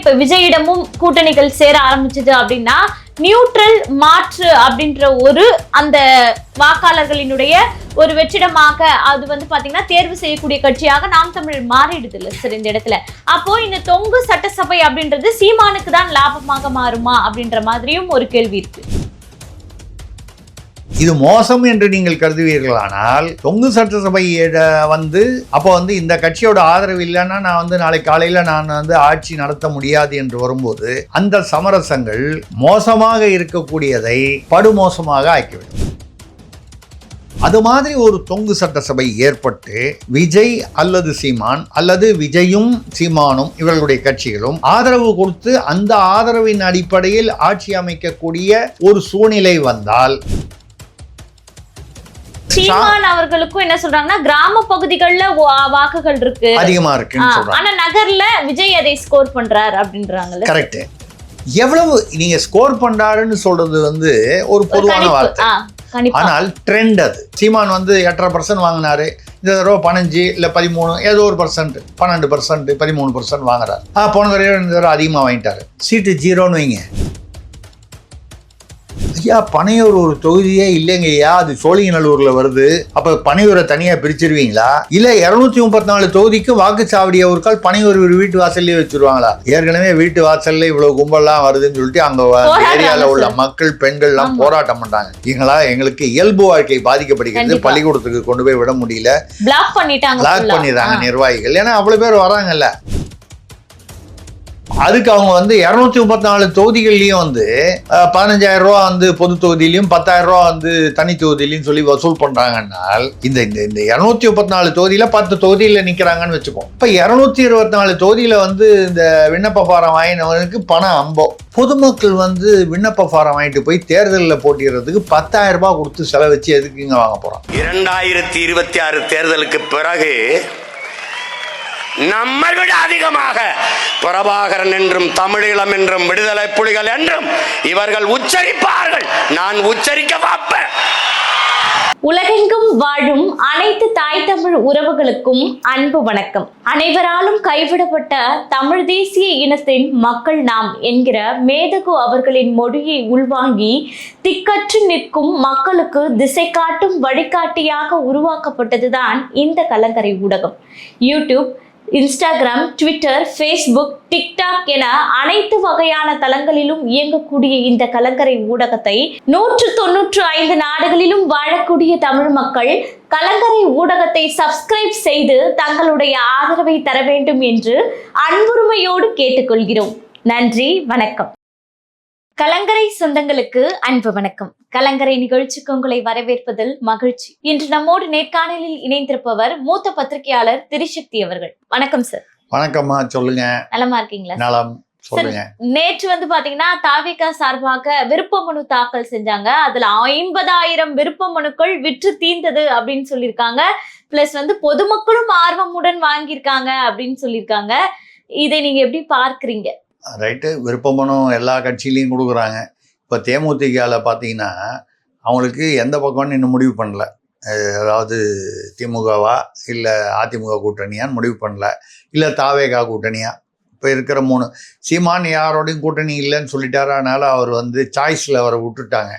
இப்ப விஜயிடமும் கூட்டணிகள் சேர ஆரம்பிச்சது அப்படின்னா நியூட்ரல் மாற்று அப்படின்ற ஒரு அந்த வாக்காளர்களினுடைய ஒரு வெற்றிடமாக அது வந்து பாத்தீங்கன்னா தேர்வு செய்யக்கூடிய கட்சியாக நாம் தமிழர் மாறிடுது இல்ல சார் இந்த இடத்துல. அப்போ இந்த தொங்கு சட்டசபை அப்படின்றது சீமானுக்கு தான் லாபமாக மாறுமா அப்படின்ற மாதிரியும் ஒரு கேள்வி இருக்கு. இது மோசம் என்று நீங்கள் கருதுவீர்களானால் தொங்கு சட்டசபை வந்து அப்போ வந்து இந்த கட்சியோட ஆதரவு இல்லைன்னா நான் வந்து நாளை காலையில் நான் வந்து ஆட்சி நடத்த முடியாது என்று வரும்போது அந்த சமரசங்கள் மோசமாக இருக்கக்கூடியதை படுமோசமாக ஆக்கிவிடும். அது மாதிரி ஒரு தொங்கு சட்டசபை ஏற்பட்டு விஜய் அல்லது சீமான் அல்லது விஜயும் சீமானும் இவர்களுடைய கட்சிகளும் ஆதரவு கொடுத்து அந்த ஆதரவின் அடிப்படையில் ஆட்சி அமைக்கக்கூடிய ஒரு சூழ்நிலை வந்தால் சீமான் அவர்களுக்கும் என்ன சொல்றாங்கன்னா கிராம பகுதிகள்ல வாக்குகள் இருக்கு அதிகமா இருக்கு, ஆனா நகர்ல விஜய் அதை ஸ்கோர் பண்றாரு அப்படின்றாங்க. கரெக்ட். எவ்வளவு நீங்க ஸ்கோர் பண்றாருன்னு சொல்றது வந்து ஒரு பொதுவான வார்த்தை. ஆனால் ட்ரெண்ட் அது. சீமான் வந்து 8.5% வாங்கினாரு, இந்த தடவை 15 இல்ல 13 ஏதோ ஒரு %, 12%, 13% வாங்குறாரு. போன தடவை இந்த தடவை அதிகமா வாங்கிட்டாரு. சீட்டு 0ன்னு வைங்க. ஐயா பனையூர் ஒரு தொகுதியே இல்லைங்க ஐயா, அது சோழிங்கநல்லூர்ல வருது. அப்ப பனையூரை தனியா பிரிச்சிருவீங்களா? இல்ல 234 தொகுதிக்கு வாக்குச்சாவடியை ஒரு கால் பனையூர் வீட்டு வாசல்லே வச்சிருவாங்களா? ஏற்கனவே வீட்டு வாசல்ல இவ்வளவு கும்பல்லாம் வருதுன்னு சொல்லிட்டு அங்க ஏரியால உள்ள மக்கள் பெண்கள் எல்லாம் போராட்டம் பண்றாங்க. எங்களுக்கு இயல்பு வாழ்க்கை பாதிக்கப்படுகிறது, பள்ளிக்கூடத்துக்கு கொண்டு போய் விட முடியல, பிளாக் பண்ணிடுறாங்க நிர்வாகிகள். ஏன்னா அவ்வளவு பேர் வராங்கல்ல. அதுக்கு அவங்க வந்து 234 தொகுதிகள்லயும் வந்து 15,000 ரூபா வந்து பொது தொகுதியிலையும் 10,000 ரூபா வந்து தனி தொகுதியிலையும் சொல்லி வசூல் பண்றாங்கன்னால் இந்த 234 தொகுதியில 10 தொகுதியில நிக்கிறாங்கன்னு வச்சுப்போம். இப்ப 224 தொகுதியில வந்து இந்த விண்ணப்ப ஃபாரம் வாங்கினவனுக்கு பணம் அம்பம். பொதுமக்கள் வந்து விண்ணப்ப ஃபாரம் வாங்கிட்டு போய் தேர்தலில் போட்டிடுறதுக்கு 10,000 ரூபாய் கொடுத்து செலவச்சு எதுக்குங்க வாங்க போறோம்? 2026 தேர்தலுக்கு பிறகு நம்மை விட அதிகமாக பிரபாகரன் என்றும் தமிழீழம் என்றும் விடுதலை புலிகள் என்றும் இவர்கள் உச்சரிப்பார்கள். நான் உச்சரிக்க பார்ப்பேன். உலகெங்கும் வாழும் அனைத்து தாய் தமிழ் உறவுகளுக்கும் அன்பு வணக்கம். அனைவராலும் கைவிடப்பட்ட தமிழ் தேசிய இனத்தின் மக்கள் நாம் என்கிற மேதகு அவர்களின் மொழியை உள்வாங்கி திக்கற்று நிற்கும் மக்களுக்கு திசை காட்டும் வழிகாட்டியாக உருவாக்கப்பட்டதுதான் இந்த கலங்கரை ஊடகம். YouTube, Instagram, Twitter, Facebook, TikTok என அனைத்து வகையான தளங்களிலும் இயங்கக்கூடிய இந்த கலங்கரை ஊடகத்தை 195 நாடுகளிலும் வாழக்கூடிய தமிழ் மக்கள் கலங்கரை ஊடகத்தை சப்ஸ்கிரைப் செய்து தங்களுடைய ஆதரவை தர வேண்டும் என்று அன்புரிமையோடு கேட்டுக்கொள்கிறோம். நன்றி, வணக்கம். கலங்கரை சொந்தங்களுக்கு அன்பு வணக்கம். கலங்கரை நிகழ்ச்சிக்கு உங்களை வரவேற்பதில் மகிழ்ச்சி. இன்று நம்மோடு நேர்காணலில் இணைந்திருப்பவர் மூத்த பத்திரிகையாளர் திரிசக்தி அவர்கள். வணக்கம் சார். வணக்கம்மா, சொல்லுங்க. நலமா இருக்கீங்களா? நலம், சொல்லுங்க. நேற்று வந்து பாத்தீங்கன்னா தாவேகா சார்பாக விருப்ப மனு தாக்கல் செஞ்சாங்க. அதுல 50,000 விருப்ப மனுக்கள் விற்று தீர்ந்தது அப்படின்னு சொல்லியிருக்காங்க. பிளஸ் வந்து பொதுமக்களும் ஆர்வமுடன் வாங்கியிருக்காங்க அப்படின்னு சொல்லியிருக்காங்க. இதை நீங்க எப்படி பார்க்குறீங்க? ரைட்டு. விருப்பமனும் எல்லா கட்சியிலையும் கொடுக்குறாங்க. இப்போ தேமுதிகவில் பார்த்தீங்கன்னா அவங்களுக்கு எந்த பக்கம்னு இன்னும் முடிவு பண்ணல. அதாவது திமுகவா இல்லை அதிமுக கூட்டணியான்னு முடிவு பண்ணல, இல்லை தாவேகா கூட்டணியா. இப்போ இருக்கிற 3 சீமான் யாரோடையும் கூட்டணி இல்லைன்னு சொல்லிட்டாரு. அதனால் அவர் வந்து சாய்ஸில் அவரை விட்டுட்டாங்க.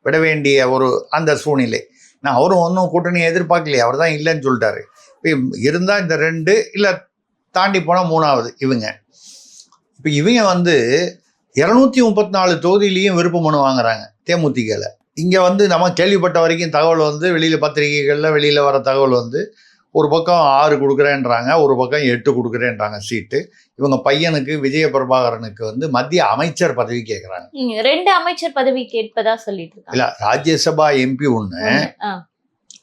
விட வேண்டிய ஒரு அந்த சூழ்நிலை. நான் அவரும் ஒன்றும் கூட்டணியை எதிர்பார்க்கலையே, அவர் தான் இல்லைன்னு சொல்லிட்டாரு. இப்போ இருந்தால் இந்த 2 இல்லை தாண்டி போனால் 3வது இவங்க. இப்போ இவங்க வந்து 234 தொகுதியிலையும் விருப்ப மனு வாங்குறாங்க தேமுதிகவில். இங்கே வந்து நம்ம கேள்விப்பட்ட வரைக்கும் தகவல் வந்து வெளியில் பத்திரிகைகளில் வெளியில் வர தகவல் வந்து ஒரு பக்கம் 6 கொடுக்குறேன்றாங்க, ஒரு பக்கம் 8 கொடுக்குறேன்றாங்க சீட்டு. இவங்க பையனுக்கு விஜய பிரபாகரனுக்கு வந்து மத்திய அமைச்சர் பதவி கேட்குறாங்க. 2 அமைச்சர் பதவி கேட்பதா சொல்லிட்டு இருக்காங்க. இல்லை, ராஜ்யசபா எம்பி ஒன்று,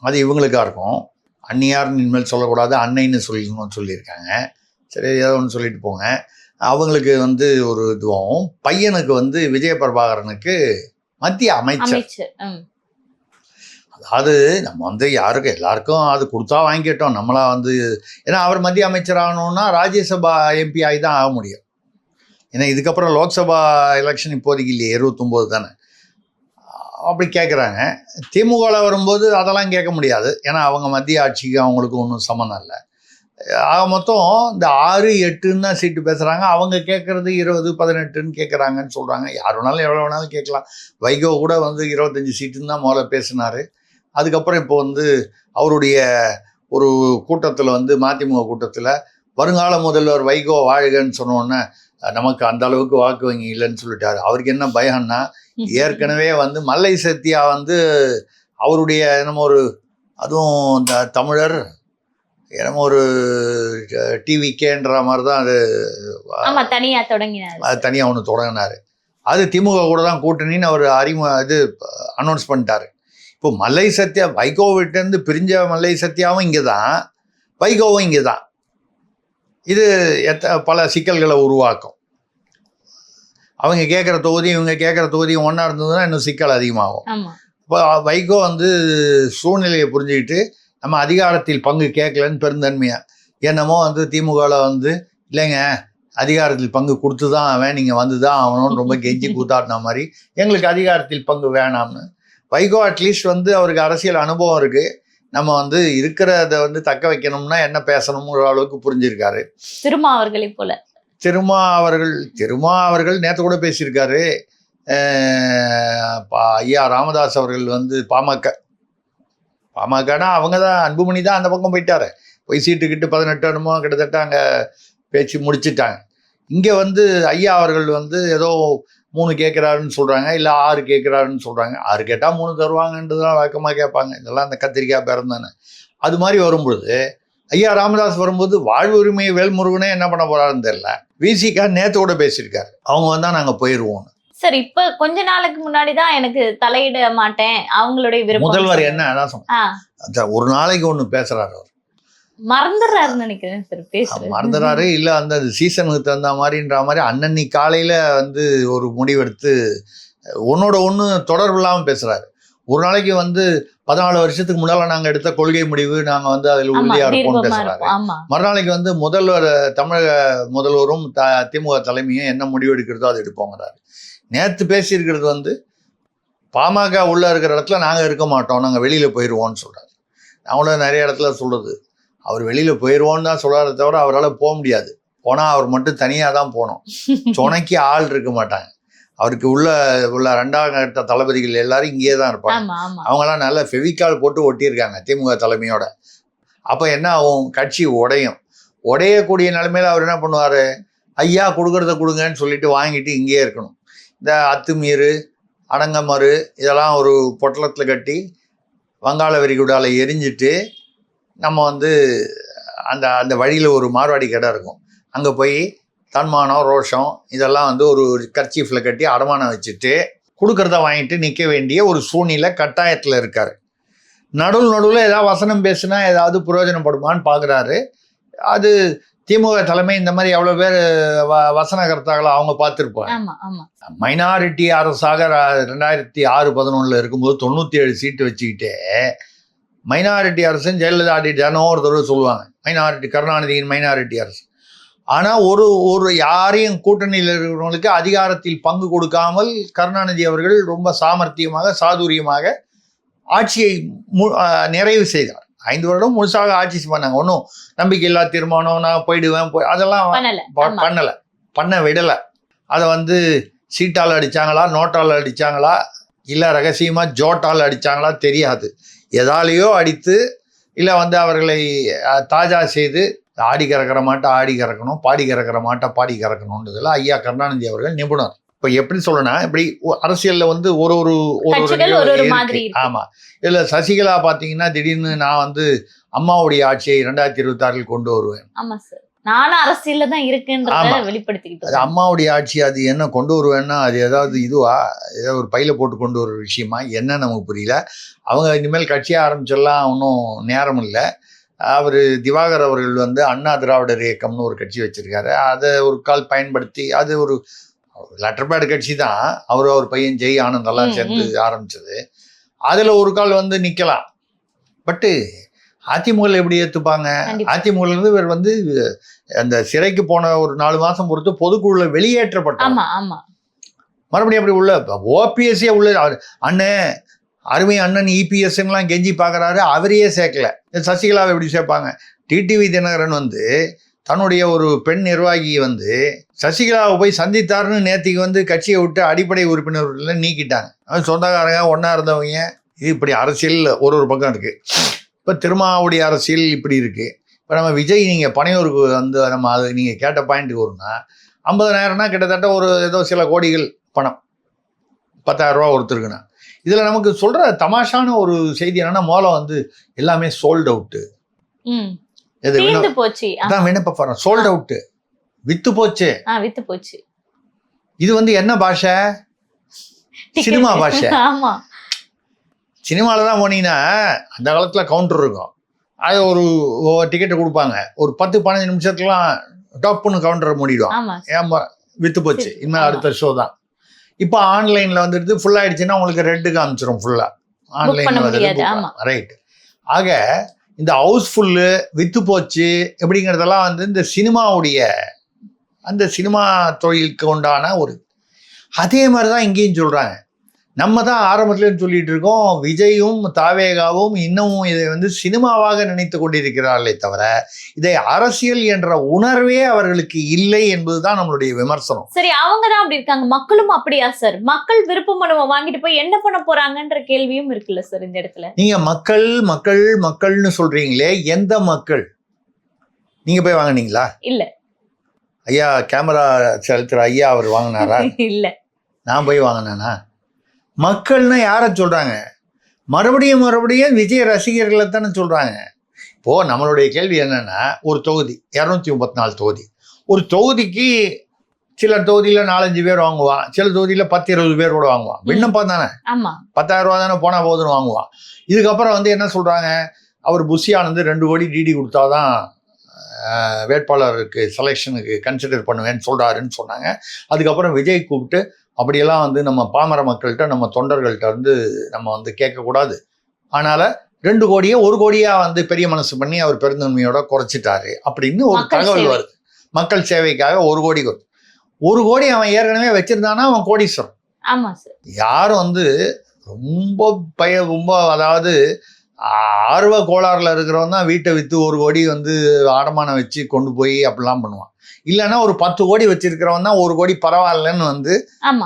அது இவங்களுக்கா இருக்கும். அன்னியார்னு இனிமேல் சொல்லக்கூடாது, அன்னைன்னு சொல்லணும்னு சொல்லியிருக்காங்க. சரி, ஏதோ ஒன்று சொல்லிட்டு போங்க. அவங்களுக்கு வந்து ஒரு இதுவும், பையனுக்கு வந்து விஜய பிரபாகரனுக்கு மத்திய அமைச்சர். அதாவது நம்ம வந்து யாருக்கும் எல்லாருக்கும் அது கொடுத்தா வாங்கிட்டோம். நம்மளா வந்து ஏன்னா அவர் மத்திய அமைச்சர் ஆகணும்னா ராஜ்யசபா எம்பி ஆகி தான் ஆக முடியும். ஏன்னா இதுக்கப்புறம் லோக்சபா எலெக்ஷன் இப்போதைக்கு இல்லையே, 29 தானே. அப்படி கேட்குறாங்க. திமுகவில் வரும்போது அதெல்லாம் கேட்க முடியாது. ஏன்னா அவங்க மத்திய ஆட்சிக்கு அவங்களுக்கு ஒன்றும் சம்மந்தம் இல்லை. ஆக மொத்தம் இந்த 6, 8ன்னு தான் சீட்டு பேசுகிறாங்க. அவங்க கேட்குறது 20, 18ன்னு கேட்குறாங்கன்னு சொல்கிறாங்க. யார் வேணாலும் எவ்வளோ வேணாலும் கேட்கலாம். வைகோ கூட வந்து 25 சீட்டுன்னு தான் முதல்ல பேசினார். அதுக்கப்புறம் இப்போ வந்து அவருடைய ஒரு கூட்டத்தில் வந்து மதிமுக கூட்டத்தில் வருங்கால முதல்வர் வைகோ வாழ்கன்னு சொன்னோன்னே நமக்கு அந்த அளவுக்கு வாக்கு வங்கி இல்லைன்னு சொல்லிட்டாரு. அவருக்கு என்ன பயம்னா, ஏற்கனவே வந்து மல்லை சத்யா வந்து அவருடைய என்னமோ ஒரு அதுவும் இந்த தமிழர் என்னமோ ஒரு டிவிகேன்ற மாதிரி தான் அது தனியாக ஒன்று தொடங்கினார். அது திமுக கூட தான் கூட்டணின்னு அவர் அனௌன்ஸ் பண்ணிட்டாரு. இப்போ மல்லை சத்யா வைகோவிட்டேருந்து பிரிஞ்ச மல்லை சத்யாவும் இங்கே தான், வைகோவும் இங்கே தான். இது பல சிக்கல்களை உருவாக்கும். அவங்க கேட்குற தொகுதி இவங்க கேட்குற தொகுதியும் ஒன்றா இருந்ததுன்னா இன்னும் சிக்கல் அதிகமாகும். இப்போ வைகோ வந்து சூழ்நிலையை புரிஞ்சுக்கிட்டு நம்ம அதிகாரத்தில் பங்கு கேட்கலன்னு பெருந்தன்மையாக என்னமோ வந்து திமுகவில் வந்து இல்லைங்க அதிகாரத்தில் பங்கு கொடுத்து தான் அவன் நீங்கள் வந்து தான் அவனும் ரொம்ப கெஞ்சி கூத்தாட்டின மாதிரி எங்களுக்கு அதிகாரத்தில் பங்கு வேணாம்னு. வைகோ அட்லீஸ்ட் வந்து அவருக்கு அரசியல் அனுபவம் இருக்குது. நம்ம வந்து இருக்கிறத வந்து தக்க வைக்கணும்னா என்ன பேசணுங்கிற அளவுக்கு புரிஞ்சிருக்காரு. திருமா அவர்கள் நேற்று கூட பேசியிருக்காரு. ஐயா ராமதாஸ் அவர்கள் வந்து பாமகனா அவங்க தான் அன்புமணி தான் அந்த பக்கம் போயிட்டாரு. போய் சீட்டுக்கிட்டு 18 இடமோ கிட்டத்தட்ட அங்கே பேச்சு முடிச்சுட்டாங்க. இங்கே வந்து ஐயா அவர்கள் வந்து ஏதோ 3 கேட்குறாருன்னு சொல்கிறாங்க, இல்லை 6 கேட்குறாருன்னு சொல்கிறாங்க. 6 கேட்டால் 3 தருவாங்கன்றதுலாம் வழக்கமாக கேட்பாங்க. இதெல்லாம் அந்த கத்திரிக்காய் பேரம் தானே. அது மாதிரி வரும்பொழுது ஐயா ராமதாஸ் வரும்போது வாழ்வு உரிமை வேல்முருகனே என்ன பண்ண போகிறாருன்னு தெரியல. விசிகா நேற்று கூட பேசியிருக்காரு, அவங்க வந்தால் நாங்கள் போயிடுவோம். சார் இப்ப கொஞ்ச நாளுக்கு முன்னாடி தான் எனக்கு தலையிட மாட்டேன் அவங்களுடைய விருப்பம். முதல்வர் என்ன அதான் சொன்னார். ஒரு நாளைக்கு ஒன்று பேசுறாரு, அவர் மறந்துடுறாருன்னு நினைக்கிறேன் சார். மறந்துடுறாரு இல்லை அந்த சீசனுக்கு தகுந்த மாதிரின்ற மாதிரி அன்னன்னைக்கு காலையில் வந்து ஒரு முடிவெடுத்து ஒன்னோட ஒன்று தொடர்பு இல்லாமல் பேசுகிறாரு. ஒரு நாளைக்கு வந்து 14 வருஷத்துக்கு முன்னால் நாங்கள் எடுத்த கொள்கை முடிவு நாங்கள் வந்து அதில் உறுதியாக இருப்போம்னு பேசுகிறாரு. மறுநாளைக்கு வந்து முதல்வர் தமிழக முதல்வரும் திமுக தலைமையும் என்ன முடிவு எடுக்கிறதோ அதை எடுப்போங்கிறாரு. நேற்று பேசியிருக்கிறது வந்து பாமக உள்ளே இருக்கிற இடத்துல நாங்கள் இருக்க மாட்டோம், நாங்கள் வெளியில் போயிடுவோம்னு சொல்கிறார். அவங்கள நிறைய இடத்துல சொல்கிறது அவர் வெளியில் போயிடுவோன்னு தான் சொல்கிறார தவிர அவரால் போக முடியாது. போனால் அவர் மட்டும் தனியாக தான் போகணும், துணைக்கு ஆள் இருக்க மாட்டாங்க. அவருக்கு உள்ள 2ஆம் கட்ட தளபதிகள் எல்லாரும் இங்கேயே தான் இருப்பாங்க. அவங்களாம் நல்லா ஃபெவிகால் போட்டு ஒட்டியிருக்காங்க திமுக தலைமையோட. அப்போ என்ன ஆகும், கட்சி உடையக்கூடிய நிலைமையில் அவர் என்ன பண்ணுவார், ஐயா கொடுக்குறத கொடுங்கன்னு சொல்லிட்டு வாங்கிட்டு இங்கேயே இருக்கணும். இந்த அத்துமீறு அடங்கமறு இதெல்லாம் ஒரு பொட்டலத்தில் கட்டி வங்காள விரிகுடாவில் எரிஞ்சிட்டு நம்ம வந்து அந்த அந்த வழியில் ஒரு மார்வாடி கடை இருக்கும், அங்கே போய் தன்மானம் ரோஷம் இதெல்லாம் வந்து ஒரு கர்ச்சீஃபில் கட்டி அடமானம் வச்சுட்டு கொடுக்குறத வாங்கிட்டு நிற்க வேண்டிய ஒரு சூழ்நிலை கட்டாயத்தில் இருக்கார். நடுவில் ஏதாவது வசனம் பேசுனா ஏதாவது பிரயோஜனப்படுமான்னு பார்க்குறாரு. அது திமுக தலைமை இந்த மாதிரி எவ்வளோ பேர் வசனகர்த்தாக்களை அவங்க பார்த்துருப்பாங்க. மைனாரிட்டி அரசாக 2006-11 இருக்கும்போது 97 சீட்டு வச்சுக்கிட்டே மைனாரிட்டி அரசுன்னு ஜெயலலிதா தினம் ஒரு தடவை சொல்லுவாங்க, மைனாரிட்டி கருணாநிதியின் மைனாரிட்டி அரசு. ஆனால் ஒரு யாரையும் கூட்டணியில் இருக்கிறவங்களுக்கு அதிகாரத்தில் பங்கு கொடுக்காமல் கருணாநிதி அவர்கள் ரொம்ப சாமர்த்தியமாக சாதுரியமாக ஆட்சியை நிறைவு செய்தார். 5 வருடம் முழுசாக ஆட்சி பண்ணாங்க. ஒன்றும் நம்பிக்கையில்லா தீர்மானம் நான் போயிடுவேன் அதெல்லாம் பண்ண விடலை. அதை வந்து சீட்டால் அடித்தாங்களா நோட்டால் அடித்தாங்களா இல்லை ரகசியமாக ஜோட்டால் அடித்தாங்களா தெரியாது. எதாலேயோ அடித்து இல்லை வந்து அவர்களை தாஜா செய்து ஆடி கறக்கிற மாட்டை ஆடி கறக்கணும், பாடி கறக்கிற மாட்டை பாடி கறக்கணுன்றதுல ஐயா கருணாநிதி அவர்கள் நிபுணர். இப்போ எப்படி சொல்லணும்னா இப்படி அரசியலில் வந்து ஒரு ஆமாம். இதில் சசிகலா பார்த்தீங்கன்னா திடீர்னு நான் வந்து அம்மாவுடைய ஆட்சியை 2026 கொண்டு வருவேன். நானும் அரசியல்ல தான் இருக்குன்றத வெளிப்படுத்திக்கிட்டு அது அம்மாவுடைய ஆட்சி அது என்ன கொண்டு வருவேன்னா அது ஏதாவது ஏதாவது ஒரு பையில போட்டு கொண்டு வர விஷயமா என்ன நமக்கு புரியல. அவங்க இனிமேல் கட்சியை ஆரம்பிச்சிடலாம், ஒன்றும் நேரம் இல்லை. அவர் திவாகர் அவர்கள் வந்து அண்ணா திராவிடர் இயக்கம்னு ஒரு கட்சி வச்சிருக்காரு. அதை ஒரு கால் பயன்படுத்தி அது ஒரு லெட்டர் பேட் கட்சி தான். அவர் பையன் ஜெய் ஆனந்த் எல்லாம் சேர்ந்து ஆரம்பிச்சது. அதில் ஒரு கால் வந்து நிற்கலாம். பட்டு அதிமுக எப்படி ஏற்றுப்பாங்க? அதிமுகலேருந்து இவர் வந்து அந்த சிறைக்கு போன ஒரு 4 மாதம் பொறுத்து பொதுக்குழுல வெளியேற்றப்பட்டார். மறுபடியும் அப்படி உள்ள ஓபிஎஸ்ஸே உள்ள அருமை அண்ணன் இபிஎஸ்லாம் கெஞ்சி பார்க்குறாரு, அவரையே சேர்க்கல. சசிகலாவை எப்படி சேர்ப்பாங்க? டிடிவி தினகரன் வந்து தன்னுடைய ஒரு பெண் நிர்வாகியை வந்து சசிகலாவை போய் சந்தித்தாருன்னு நேற்றுக்கு வந்து கட்சியை விட்டு அடிப்படை உறுப்பினர்கள் நீக்கிட்டாங்க. அது சொந்தக்காரங்க ஒன்றா இருந்தவங்க. இது இப்படி அரசியல் ஒரு பக்கம் இருக்குது. இப்போ திருமாவுடைய அரசியல் இப்படி இருக்குது. இப்போ நம்ம விஜய் நீங்கள் பனையூருக்கு வந்து நம்ம அது நீங்கள் கேட்ட பாயிண்ட்டுக்கு வரும்னா 50,000னா கிட்டத்தட்ட ஒரு ஏதோ சில கோடிகள் பணம், 10,000 ரூபா ஒருத்தருக்குண்ணா. இதில் நமக்கு சொல்கிற தமாஷான ஒரு செய்தி என்னன்னா, மூலம் வந்து எல்லாமே சோல்ட் அவுட்டு. அதான் விண்ணப்பம் சோல்ட் அவுட்டு, வித்து போச்சு. இது வந்து என்ன பாஷை? சினிமா பாஷை. சினிமாவில் தான் போனீங்கன்னா அந்த காலத்தில் கவுண்டர் இருக்கும். அது ஒரு டிக்கெட்டை கொடுப்பாங்க. ஒரு 10-15 நிமிஷத்துலாம் டாப்னு கவுண்டரை மூடிடுவான். ஏமா வித்து போச்சு, இனிமேல் அடுத்த ஷோ தான். இப்போ ஆன்லைனில் வந்துடுது. ஃபுல்லாகிடுச்சுன்னா உங்களுக்கு ரெட்டு காமிச்சிடும். ஃபுல்லாக ஆன்லைனில் வந்து ரைட். ஆக இந்த ஹவுஸ்ஃபுல்லு வித்து போச்சு எப்படிங்கிறதெல்லாம் வந்து இந்த சினிமாவுடைய அந்த சினிமா தொழிலுக்கு உண்டான ஒரு அதே மாதிரி தான் இங்கேயும் சொல்கிறாங்க. நம்ம தான் ஆரம்பத்துலேருந்து சொல்லிட்டு இருக்கோம், விஜயும் தாவேகாவும் இன்னமும் இதை வந்து சினிமாவாக நினைத்து கொண்டிருக்கிறார்களே தவிர இதை அரசியல் என்ற உணர்வே அவர்களுக்கு இல்லை என்பதுதான் நம்மளுடைய விமர்சனம். சரி, அவங்க தான் அப்படி இருக்காங்க, மக்களும் அப்படியா சார்? மக்கள் விருப்ப மனுவை வாங்கிட்டு போய் என்ன பண்ண போறாங்கன்ற கேள்வியும் இருக்குல்ல சார் இந்த இடத்துல. நீங்க மக்கள் மக்கள் மக்கள்னு சொல்றீங்களே, எந்த மக்கள்? நீங்க போய் வாங்கினீங்களா? இல்ல. ஐயா கேமரா செலுத்துற ஐயா அவர் வாங்கினாரா? இல்ல. நான் போய் வாங்கினேனா? மக்கள்னா யாரை சொல்கிறாங்க? மறுபடியும் விஜய் ரசிகர்களை தானே சொல்கிறாங்க. இப்போது நம்மளுடைய கேள்வி என்னென்னா, ஒரு தொகுதி 234 தொகுதி, ஒரு தொகுதிக்கு சில தொகுதியில் 4-5 பேர் வாங்குவான், சில தொகுதியில் 10-20 பேர் கூட வாங்குவான். விண்ணப்பம் தானே, 10,000 ரூபா தானே போனால் போதுன்னு வாங்குவான். இதுக்கப்புறம் வந்து என்ன சொல்கிறாங்க, அவர் புஷி ஆனந்து 2 கோடி டிடி கொடுத்தாதான் வேட்பாளருக்கு செலெக்ஷனுக்கு கன்சிடர் பண்ணுவேன்னு சொல்கிறாருன்னு சொன்னாங்க. அதுக்கப்புறம் விஜய் கூப்பிட்டு அப்படியெல்லாம் வந்து நம்ம பாமர மக்கள்கிட்ட நம்ம தொண்டர்கள்ட்ட வந்து நம்ம வந்து கேட்கக்கூடாது, அதனால் 2 கோடியை 1 கோடியாக வந்து பெரிய மனசு பண்ணி அவர் பெருந்தன்மையோட குறைச்சிட்டாரு அப்படின்னு ஒரு தகவல் வருது. மக்கள் சேவைக்காக 1 கோடி 1 கோடி அவன் ஏற்கனவே வச்சிருந்தானா அவன் கோடீஸ்வரன். ஆமாம் சார். யாரும் வந்து ரொம்ப அதாவது ஆர்வ கோளாறுல இருக்கிறவன் தான் வீட்டை விற்று 1 கோடி வந்து அடமானம் வச்சு கொண்டு போய் அப்படிலாம் பண்ணுவான். இல்லைன்னா ஒரு 10 கோடி வச்சிருக்கிறவன் தான் 1 கோடி பரவாயில்லன்னு வந்து